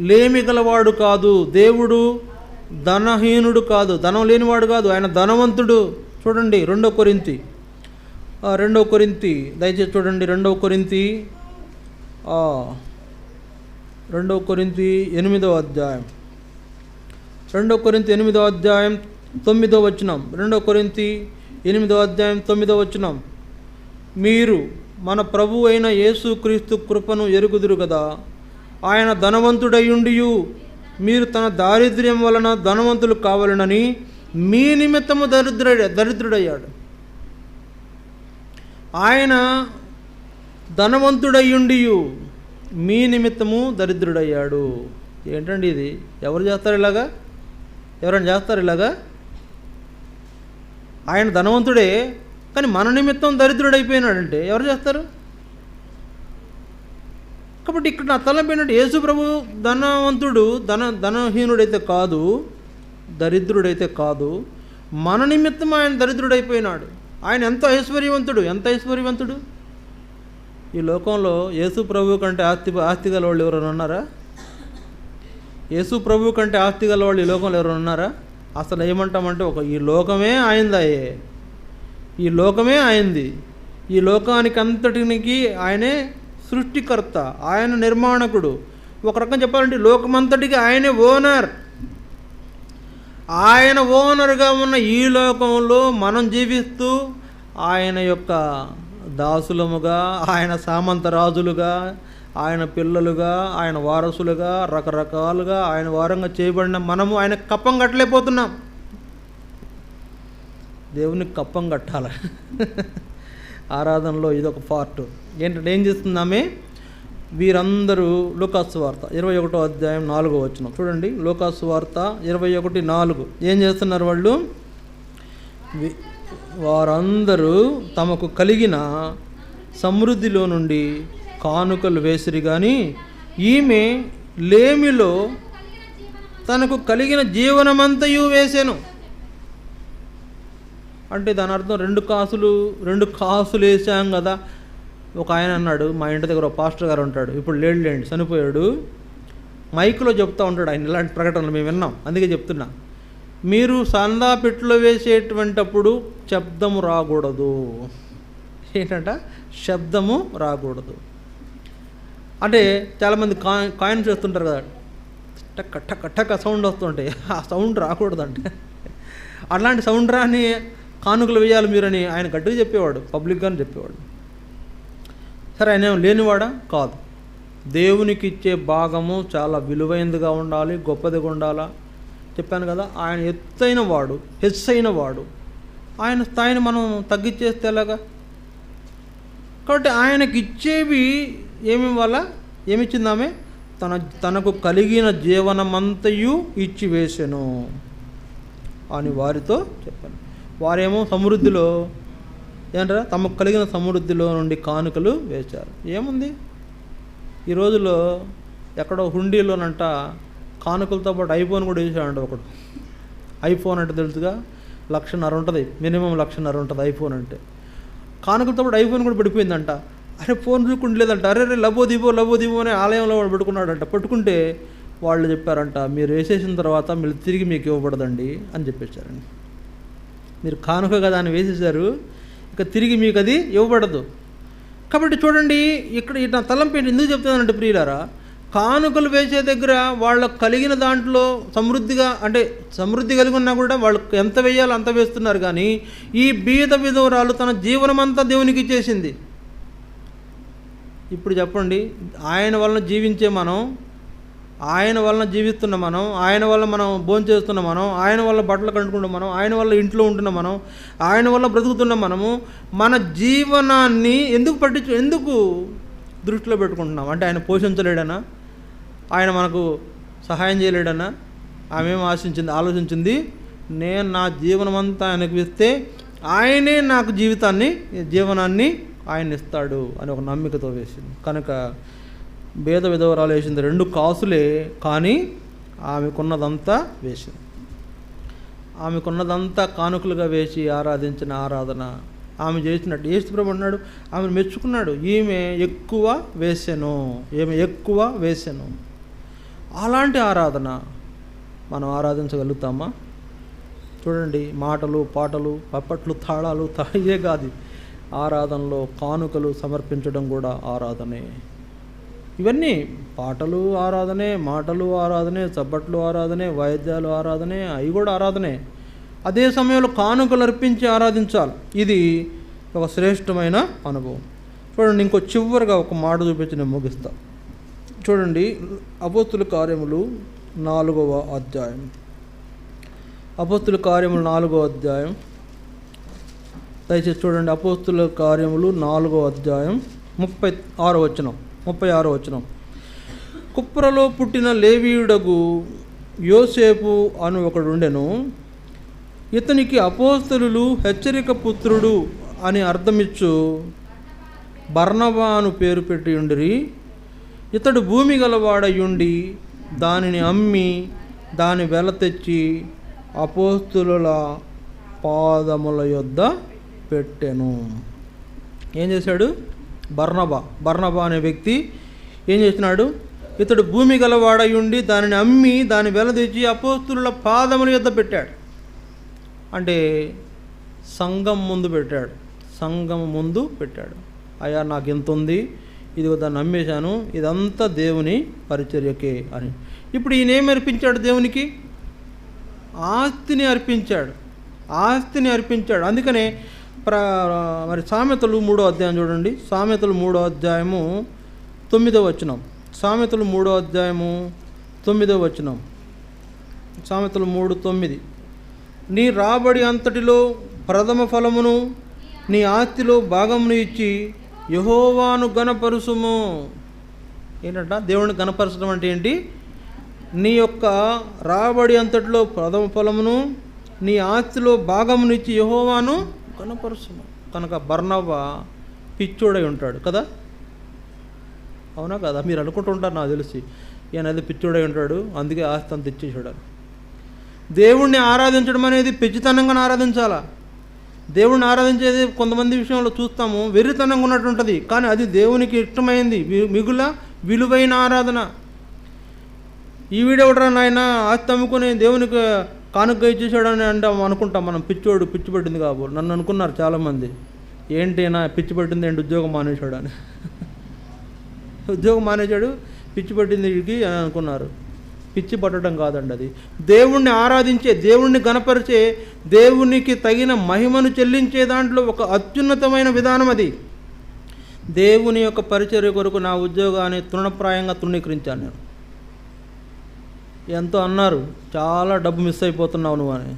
లేమి గలవాడు కాదు, దేవుడు ధనహీనుడు కాదు, ధనం లేనివాడు కాదు, ఆయన ధనవంతుడు. చూడండి 2 కొరింథీ దయచేసి చూడండి. 2 కొరింథీ 8వ అధ్యాయం. 2 కొరింథీ 8వ అధ్యాయం 9వ వచనం. 2 కొరింథీ 8వ అధ్యాయం 9వ వచనం. మీరు మన ప్రభువు అయిన యేసుక్రీస్తు కృపను ఎరుగుదురు కదా, ఆయన ధనవంతుడయ్యుండియు మీరు తన దారిద్ర్యం వలన ధనవంతులు కావాలనని మీ నిమిత్తము దరిద్రుడయ్యాడు. ఆయన ధనవంతుడయ్యుండియు మీ నిమిత్తము దరిద్రుడయ్యాడు. ఏంటండి ఇది? ఎవరు చేస్తారు ఇలాగా? ఎవరైనా చేస్తారు ఇలాగా? ఆయన ధనవంతుడే కానీ మన నిమిత్తం దరిద్రుడైపోయినాడంటే ఎవరు చేస్తారు? కాబట్టి ఇక్కడ నా తలంపు ఏంటంటే యేసు ప్రభు ధనవంతుడు, ధనహీనుడైతే కాదు, దరిద్రుడైతే కాదు, మన నిమిత్తం ఆయన దరిద్రుడైపోయినాడు. ఆయన ఎంత ఐశ్వర్యవంతుడు. ఈ లోకంలో యేసు ప్రభు కంటే ఆస్తి గల వాళ్ళు ఎవరైనా ఉన్నారా? యేసు ప్రభు కంటే ఆస్తి గల వాళ్ళు ఈ లోకంలో ఎవరైనా ఉన్నారా? అసలు ఏమంటామంటే ఈ లోకమే ఆయనదాయే. ఈ లోకమే ఆయనది. ఈ లోకానికి అంతటికి ఆయనే సృష్టికర్త, ఆయన నిర్మాణకుడు. ఒక రకం చెప్పాలంటే లోకమంతటికి ఆయనే ఓనర్. ఆయన ఓనర్గా ఉన్న ఈ లోకంలో మనం జీవిస్తూ ఆయన యొక్క దాసులముగా, ఆయన సామంత రాజులుగా, ఆయన పిల్లలుగా, ఆయన వారసులుగా, రకరకాలుగా ఆయన వారంగా చేయబడిన మనము ఆయన కప్పం కట్టలేకపోతున్నాం. దేవునికి కప్పం కట్టాలి. ఆరాధనలో ఇదొక పార్ట్. ఏంటంటే ఏం చేస్తున్నామే? వీరందరూ లూకాసు వార్త 21వ అధ్యాయం 4వ వచనం చూడండి. లూకాసు వార్త 21:4 ఏం చేస్తున్నారు వాళ్ళు? వారందరూ తమకు కలిగిన సమృద్ధిలో నుండి కానుకలు వేసిరి కానీ ఈమె లేమిలో తనకు కలిగిన జీవనమంతయు వేసెను. అంటే దాని అర్థం 2 కాసులు వేసాం కదా. ఒక ఆయన అన్నాడు, మా ఇంటి దగ్గర ఒక పాస్టర్ గారు ఉంటాడు, ఇప్పుడు లేండి చనిపోయాడు, మైక్లో చెప్తూ ఉంటాడు. ఆయన ఇలాంటి ప్రకటనలు మేము విన్నాం, అందుకే చెప్తున్నా. మీరు సందా పెట్టులో వేసేటువంటప్పుడు శబ్దము రాకూడదు. ఏంటంట? శబ్దము రాకూడదు. అంటే చాలామంది కాయిన్స్ వేస్తుంటారు కదా, టక్క టక్క టక్క సౌండ్ వస్తుంటాయి. ఆ సౌండ్ రాకూడదంటే అలాంటి సౌండ్ రాని కానుకలు వేయాలి మీరని ఆయన గట్టిగా చెప్పేవాడు, పబ్లిక్గానే చెప్పేవాడు. సరే, ఆయన లేనివాడా? కాదు. దేవునికి ఇచ్చే భాగము చాలా విలువైనదిగా ఉండాలి, గొప్పదిగా ఉండాలా. చెప్పాను కదా, ఆయన ఎత్తైన వాడు, హెచ్చైన వాడు. ఆయన స్థాయిని మనం తగ్గించేస్తే ఎలాగా? కాబట్టి ఆయనకి ఇచ్చేవి ఏమివ్వాలా? ఏమిచ్చిందామే? తనకు కలిగిన జీవనమంతయు ఇచ్చి వేసెను అని వారితో చెప్పాను. వారేమో సమృద్ధిలో ఏంటారా తమకు కలిగిన సమృద్ధిలో నుండి కానుకలు వేశారు. ఏముంది ఈ రోజుల్లో ఎక్కడో హుండీలోనంట కానుకలతో పాటు ఐఫోన్ కూడా వేసాడంట ఒకడు. ఐఫోన్ అంటే తెలుసుగా, 1,50,000 ఉంటుంది, మినిమం 1,50,000 ఉంటుంది ఐఫోన్ అంటే. కానుకలతో పాటు ఐఫోన్ కూడా పడిపోయిందంట. అరే ఫోన్ చూసుకుంటలేదంట. అరే లబో దిబో అని ఆలయంలో వాడు పెట్టుకున్నాడంట. పెట్టుకుంటే వాళ్ళు చెప్పారంట, మీరు వేసేసిన తర్వాత మీరు తిరిగి మీకు ఇవ్వబడదండి అని చెప్పేశారండి. మీరు కానుక కదా అని వేసేసారు, ఇక తిరిగి మీకు అది ఇవ్వబడదు. కాబట్టి చూడండి, ఇక్కడ ఇట్లా తలంపు ఎందుకు చెప్తున్నానంటే ప్రియులారా, కానుకలు వేసే దగ్గర వాళ్ళకు కలిగిన దాంట్లో సమృద్ధిగా, అంటే సమృద్ధి కలిగి ఉన్నా కూడా వాళ్ళకు ఎంత వేయాలో అంత వేస్తున్నారు. కానీ ఈ బీద విధవరాలు తన జీవనమంతా దేవునికి ఇచ్చేసింది. ఇప్పుడు చెప్పండి, ఆయన వలన జీవించే మనం, ఆయన వలన జీవిస్తున్న మనం, ఆయన వల్ల మనం భోంచేస్తున్న మనం, ఆయన వల్ల బట్టలు కట్టుకుంటున్న మనం, ఆయన వల్ల ఇంట్లో ఉంటున్న మనం, ఆయన వల్ల బ్రతుకుతున్న మనము, మన జీవనాన్ని ఎందుకు దృష్టిలో పెట్టుకుంటున్నాం? అంటే ఆయన పోషించలేడనా, ఆయన మనకు సహాయం చేయలేడనా? ఆమె ఏం ఆలోచించింది, నేను నా జీవనం అంతా ఆయనకు ఇస్తే ఆయనే నాకు జీవనాన్ని ఆయన ఇస్తాడు అని ఒక నమ్మికతో వేసింది. కనుక భేద విధవరాలు వేసింది 2 కాసులే, కానీ ఆమెకున్నదంతా వేసింది. ఆమెకున్నదంతా కానుకలుగా వేసి ఆరాధించిన ఆరాధన ఆమె చేసినట్టు యేసుప్రభువు అన్నాడు, ఆమెను మెచ్చుకున్నాడు. ఈమె ఎక్కువ వేసెను. అలాంటి ఆరాధన మనం ఆరాధించగలుగుతామా? చూడండి, మాటలు, పాటలు, పప్పట్లు, తాళాలు ఇవే కాదు, ఆరాధనలో కానుకలు సమర్పించడం కూడా ఆరాధనే. ఇవన్నీ పాటలు ఆరాధనే, మాటలు ఆరాధనే, చప్పట్లు ఆరాధనే, వాయిద్యాలు ఆరాధనే, అవి కూడా ఆరాధనే. అదే సమయంలో కానుకలు అర్పించి ఆరాధించాలి. ఇది ఒక శ్రేష్టమైన అనుభవం. చూడండి, ఇంకో చివరిగా ఒక మాట చూపించి నేను ముగిస్తా. చూడండి, అపోస్తుల కార్యములు 4వ అధ్యాయం. అపోస్తుల కార్యములు 4వ అధ్యాయం దయచేసి చూడండి. అపోస్తుల కార్యములు 4వ అధ్యాయం 36వ వచనం. కుప్రలో పుట్టిన లేవీయుడగు యోసేపు అను ఒకడుండెను. ఇతనికి అపోస్తలులు హెచ్చరిక పుత్రుడు అని అర్థమిచ్చు బర్నబా అను పేరు పెట్టి ఉండిరి. ఇతడు భూమి గలవాడయుండి దానిని అమ్మి దాని వెల తెచ్చి అపోస్తలుల పాదముల యొద్ద పెట్టెను. ఏం చేశాడు? బర్నబా అనే వ్యక్తి ఏం చేసినాడు? ఇతడు భూమి గలవాడయుండి దానిని అమ్మి దాని వెల తెచ్చి అపోస్తలుల పాదముల యొద్ద పెట్టాడు. అంటే సంఘం ముందు పెట్టాడు. అయ్యా, నాకు ఎంత ఉంది, ఇది దాన్ని అమ్మేశాను, ఇదంతా దేవుని పరిచర్యకే అని. ఇప్పుడు ఈయన ఏమి అర్పించాడు? దేవునికి ఆస్తిని అర్పించాడు. అందుకనే మరి సామెతలు 3వ అధ్యాయం చూడండి. సామెతలు 3వ అధ్యాయము 9వ వచనం. సామెతలు 3వ అధ్యాయము 9వ వచనం. సామెతలు 3:9. నీ రాబడి అంతటిలో ప్రథమ ఫలమును నీ ఆస్తిలో భాగమును ఇచ్చి యెహోవాను ఘనపరుసుము. ఏంటంట? దేవుని ఘనపరచడం అంటే ఏంటి? నీ యొక్క రాబడి అంతటిలో ప్రథమ ఫలమును నీ ఆస్తిలో భాగమును ఇచ్చి యెహోవాను ఘనపరుసుము. కనుక బర్నబా పిచ్చోడై ఉంటాడు కదా, అవునా కదా? మీరు అనుకుంటుంటారు, నాకు తెలిసి ఈయన అది పిచ్చోడై ఉంటాడు, అందుకే ఆస్తి అంత ఇచ్చేసాడు. దేవుణ్ణి ఆరాధించడం అనేది పిచ్చితనంగా ఆరాధించాలా? దేవుణ్ణి ఆరాధించేది కొంతమంది విషయంలో చూస్తాము, వెర్రితనంగా ఉన్నట్టు ఉంటుంది, కానీ అది దేవునికి ఇష్టమైంది, మిగుల విలువైన ఆరాధన. ఈ వీడెవడరా నాయన ఆస్తి అమ్ముకొని దేవునికి కానుక ఇచ్చేసాడని అనుకుంటాం మనం. పిచ్చి పట్టింది కాబోలు నన్ను అనుకున్నారు చాలామంది. ఏంటైనా పిచ్చి పట్టింది ఏంటి, ఉద్యోగం మానేశాడు అని. ఉద్యోగం మానేశాడు, పిచ్చి పట్టింది అని అనుకున్నారు. పిచ్చి పట్టడం కాదండి, అది దేవుణ్ణి ఆరాధించే, దేవుణ్ణి గణపరిచే, దేవునికి తగిన మహిమను చెల్లించే దాంట్లో ఒక అత్యున్నతమైన విధానం అది. దేవుని యొక్క పరిచర్య కొరకు నా ఉద్యోగాన్ని తృణప్రాయంగా తృణీకరించాను నేను. ఎంతో అన్నారు, చాలా డబ్బు మిస్ అయిపోతున్నావు నువ్వు అని.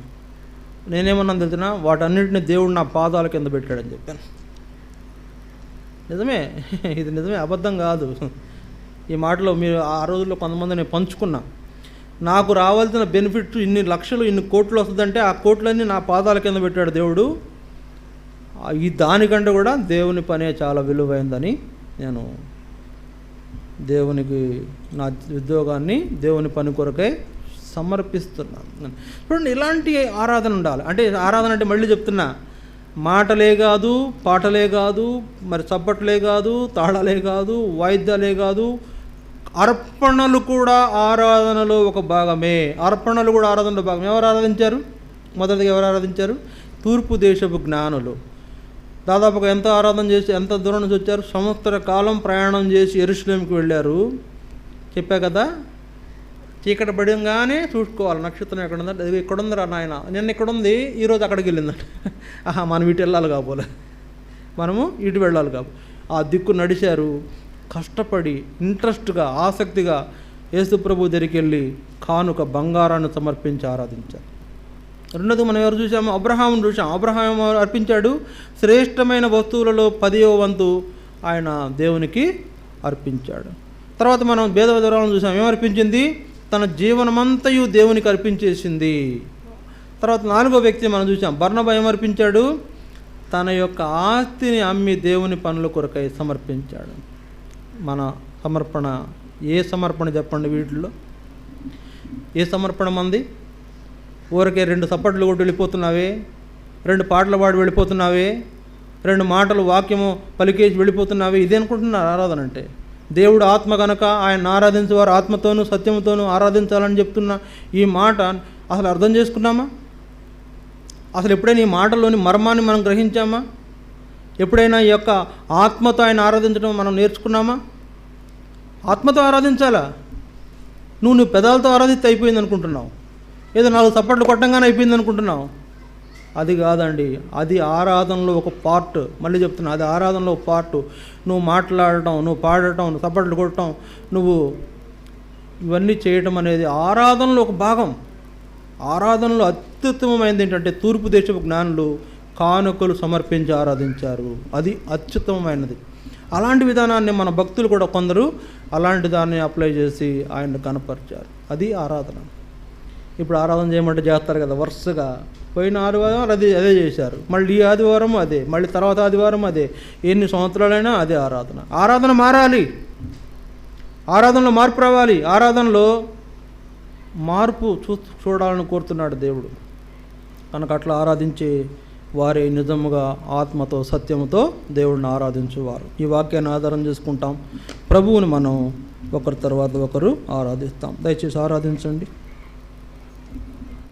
నేనేమన్నాను తెలిసిన, వాటన్నిటిని దేవుడు నా పాదాల కింద పెట్టాడని చెప్పాను. నిజమే, ఇది నిజమే, అబద్ధం కాదు. ఈ మాటలో మీరు ఆ రోజుల్లో కొంతమంది నేను పంచుకున్నా. నాకు రావాల్సిన బెనిఫిట్ ఇన్ని లక్షలు, ఇన్ని కోట్లు వస్తుందంటే ఆ కోట్లన్నీ నా పాదాల కింద పెట్టాడు దేవుడు. ఈ దానికంటే కూడా దేవుని పనే చాలా విలువైందని నేను దేవునికి నా ఉద్యోగాన్ని దేవుని పని కొరకై సమర్పిస్తున్నాను. చూడండి, ఇలాంటి ఆరాధన ఉండాలి. అంటే ఆరాధన అంటే మళ్ళీ చెప్తున్నా, మాటలే కాదు, పాటలే కాదు, మరి చప్పట్లే కాదు, తాళాలే కాదు, వాయిద్యాలే కాదు, అర్పణలు కూడా ఆరాధనలో ఒక భాగమే. అర్పణలు కూడా ఆరాధనలో భాగం. ఎవరు ఆరాధించారు? మొదటిగా ఎవరు ఆరాధించారు? తూర్పు దేశపు జ్ఞానులు. దాదాపుగా ఎంత ఆరాధన చేసి ఎంత దూరం నుంచి వచ్చారు? సంవత్సర కాలం ప్రయాణం చేసి యెరూషలేముకి వెళ్ళారు. చెప్పా కదా, చీకటి పడంగానే చూసుకోవాలి నక్షత్రం ఎక్కడ ఉందంటే, అది ఇక్కడ ఉందిరా నాయన, నిన్న ఇక్కడ ఉంది, ఈరోజు అక్కడికి వెళ్ళిందంట. మనం ఇటు వెళ్ళాలి కాబోలే, మనము ఇటు వెళ్ళాలి కాబో. ఆ దిక్కు నడిచారు, కష్టపడి ఇంట్రెస్ట్గా ఆసక్తిగా యేసు ప్రభు దగ్గరికి వెళ్ళి కానుక బంగారాన్ని సమర్పించి ఆరాధించారు. రెండోది మనం ఎవరు చూసాము? అబ్రహామును చూసాం. అబ్రహాం అర్పించాడు. శ్రేష్టమైన వస్తువులలో 10వ వంతు ఆయన దేవునికి అర్పించాడు. తర్వాత మనం భేదవదరాలను చూసాం. ఏమర్పించింది? తన జీవనమంతయు దేవునికి అర్పించేసింది. తర్వాత 4వ వ్యక్తి మనం చూసాం. బర్నబా ఏమర్పించాడు? తన యొక్క ఆస్తిని అమ్మి దేవుని పనుల కొరకై సమర్పించాడు. మన సమర్పణ ఏ సమర్పణ చెప్పండి? వీటిల్లో ఏ సమర్పణ మంది? ఊరికే 2 చప్పట్లు కొట్టి వెళ్ళిపోతున్నావే, 2 పాటలు పాడి వెళ్ళిపోతున్నావే, 2 మాటలు వాక్యము పలికేసి వెళ్ళిపోతున్నావే, ఇదే అనుకుంటున్నారు ఆరాధన అంటే? దేవుడు ఆత్మ కనుక ఆయన ఆరాధించేవారు ఆత్మతోనూ సత్యముతోనూ ఆరాధించాలని చెప్తున్న ఈ మాట అసలు అర్థం చేసుకున్నామా? అసలు ఎప్పుడైనా ఈ మాటల్లోని మర్మాన్ని మనం గ్రహించామా? ఎప్పుడైనా ఈ యొక్క ఆత్మతో ఆయన ఆరాధించడం మనం నేర్చుకున్నామా? ఆత్మతో ఆరాధించాలా? నువ్వు పెదాలతో ఆరాధిస్తే అయిపోయింది అనుకుంటున్నావు, ఏదో 4 చప్పట్లు కొట్టంగానే అయిపోయింది అనుకుంటున్నావు. అది కాదండి, అది ఆరాధనలో ఒక పార్ట్. మళ్ళీ చెప్తున్నా, అది ఆరాధనలో ఒక పార్ట్. నువ్వు మాట్లాడటం, నువ్వు పాడటం, నువ్వు చప్పట్లు కొట్టడం, నువ్వు ఇవన్నీ చేయటం అనేది ఆరాధనలో ఒక భాగం. ఆరాధనలో అత్యుత్తమమైనది ఏంటంటే తూర్పు దేశపు జ్ఞానులు కానుకలు సమర్పించి ఆరాధించారు. అది అత్యుత్తమమైనది. అలాంటి విధానాన్ని మన భక్తులు కూడా కొందరు అలాంటి దాన్ని అప్లై చేసి ఆయన్ని కనపరిచారు. అది ఆరాధన. ఇప్పుడు ఆరాధన చేయమంటే చేస్తారు కదా, వరుసగా పోయిన ఆదివారం అదే చేశారు, మళ్ళీ ఈ ఆదివారం అదే, మళ్ళీ తర్వాత ఆదివారం అదే, ఎన్ని సంవత్సరాలైనా అదే ఆరాధన. ఆరాధన మారాలి, ఆరాధనలో మార్పు రావాలి, ఆరాధనలో మార్పు చూడాలని కోరుతున్నాడు దేవుడు. కనుక అట్లా ఆరాధించే వారే నిజముగా ఆత్మతో సత్యముతో దేవుడిని ఆరాధించేవారు. ఈ వాక్యాన్ని ఆధారం చేసుకుంటాం. ప్రభువుని మనం ఒకరి తర్వాత ఒకరు ఆరాధిస్తాం. దయచేసి ఆరాధించండి.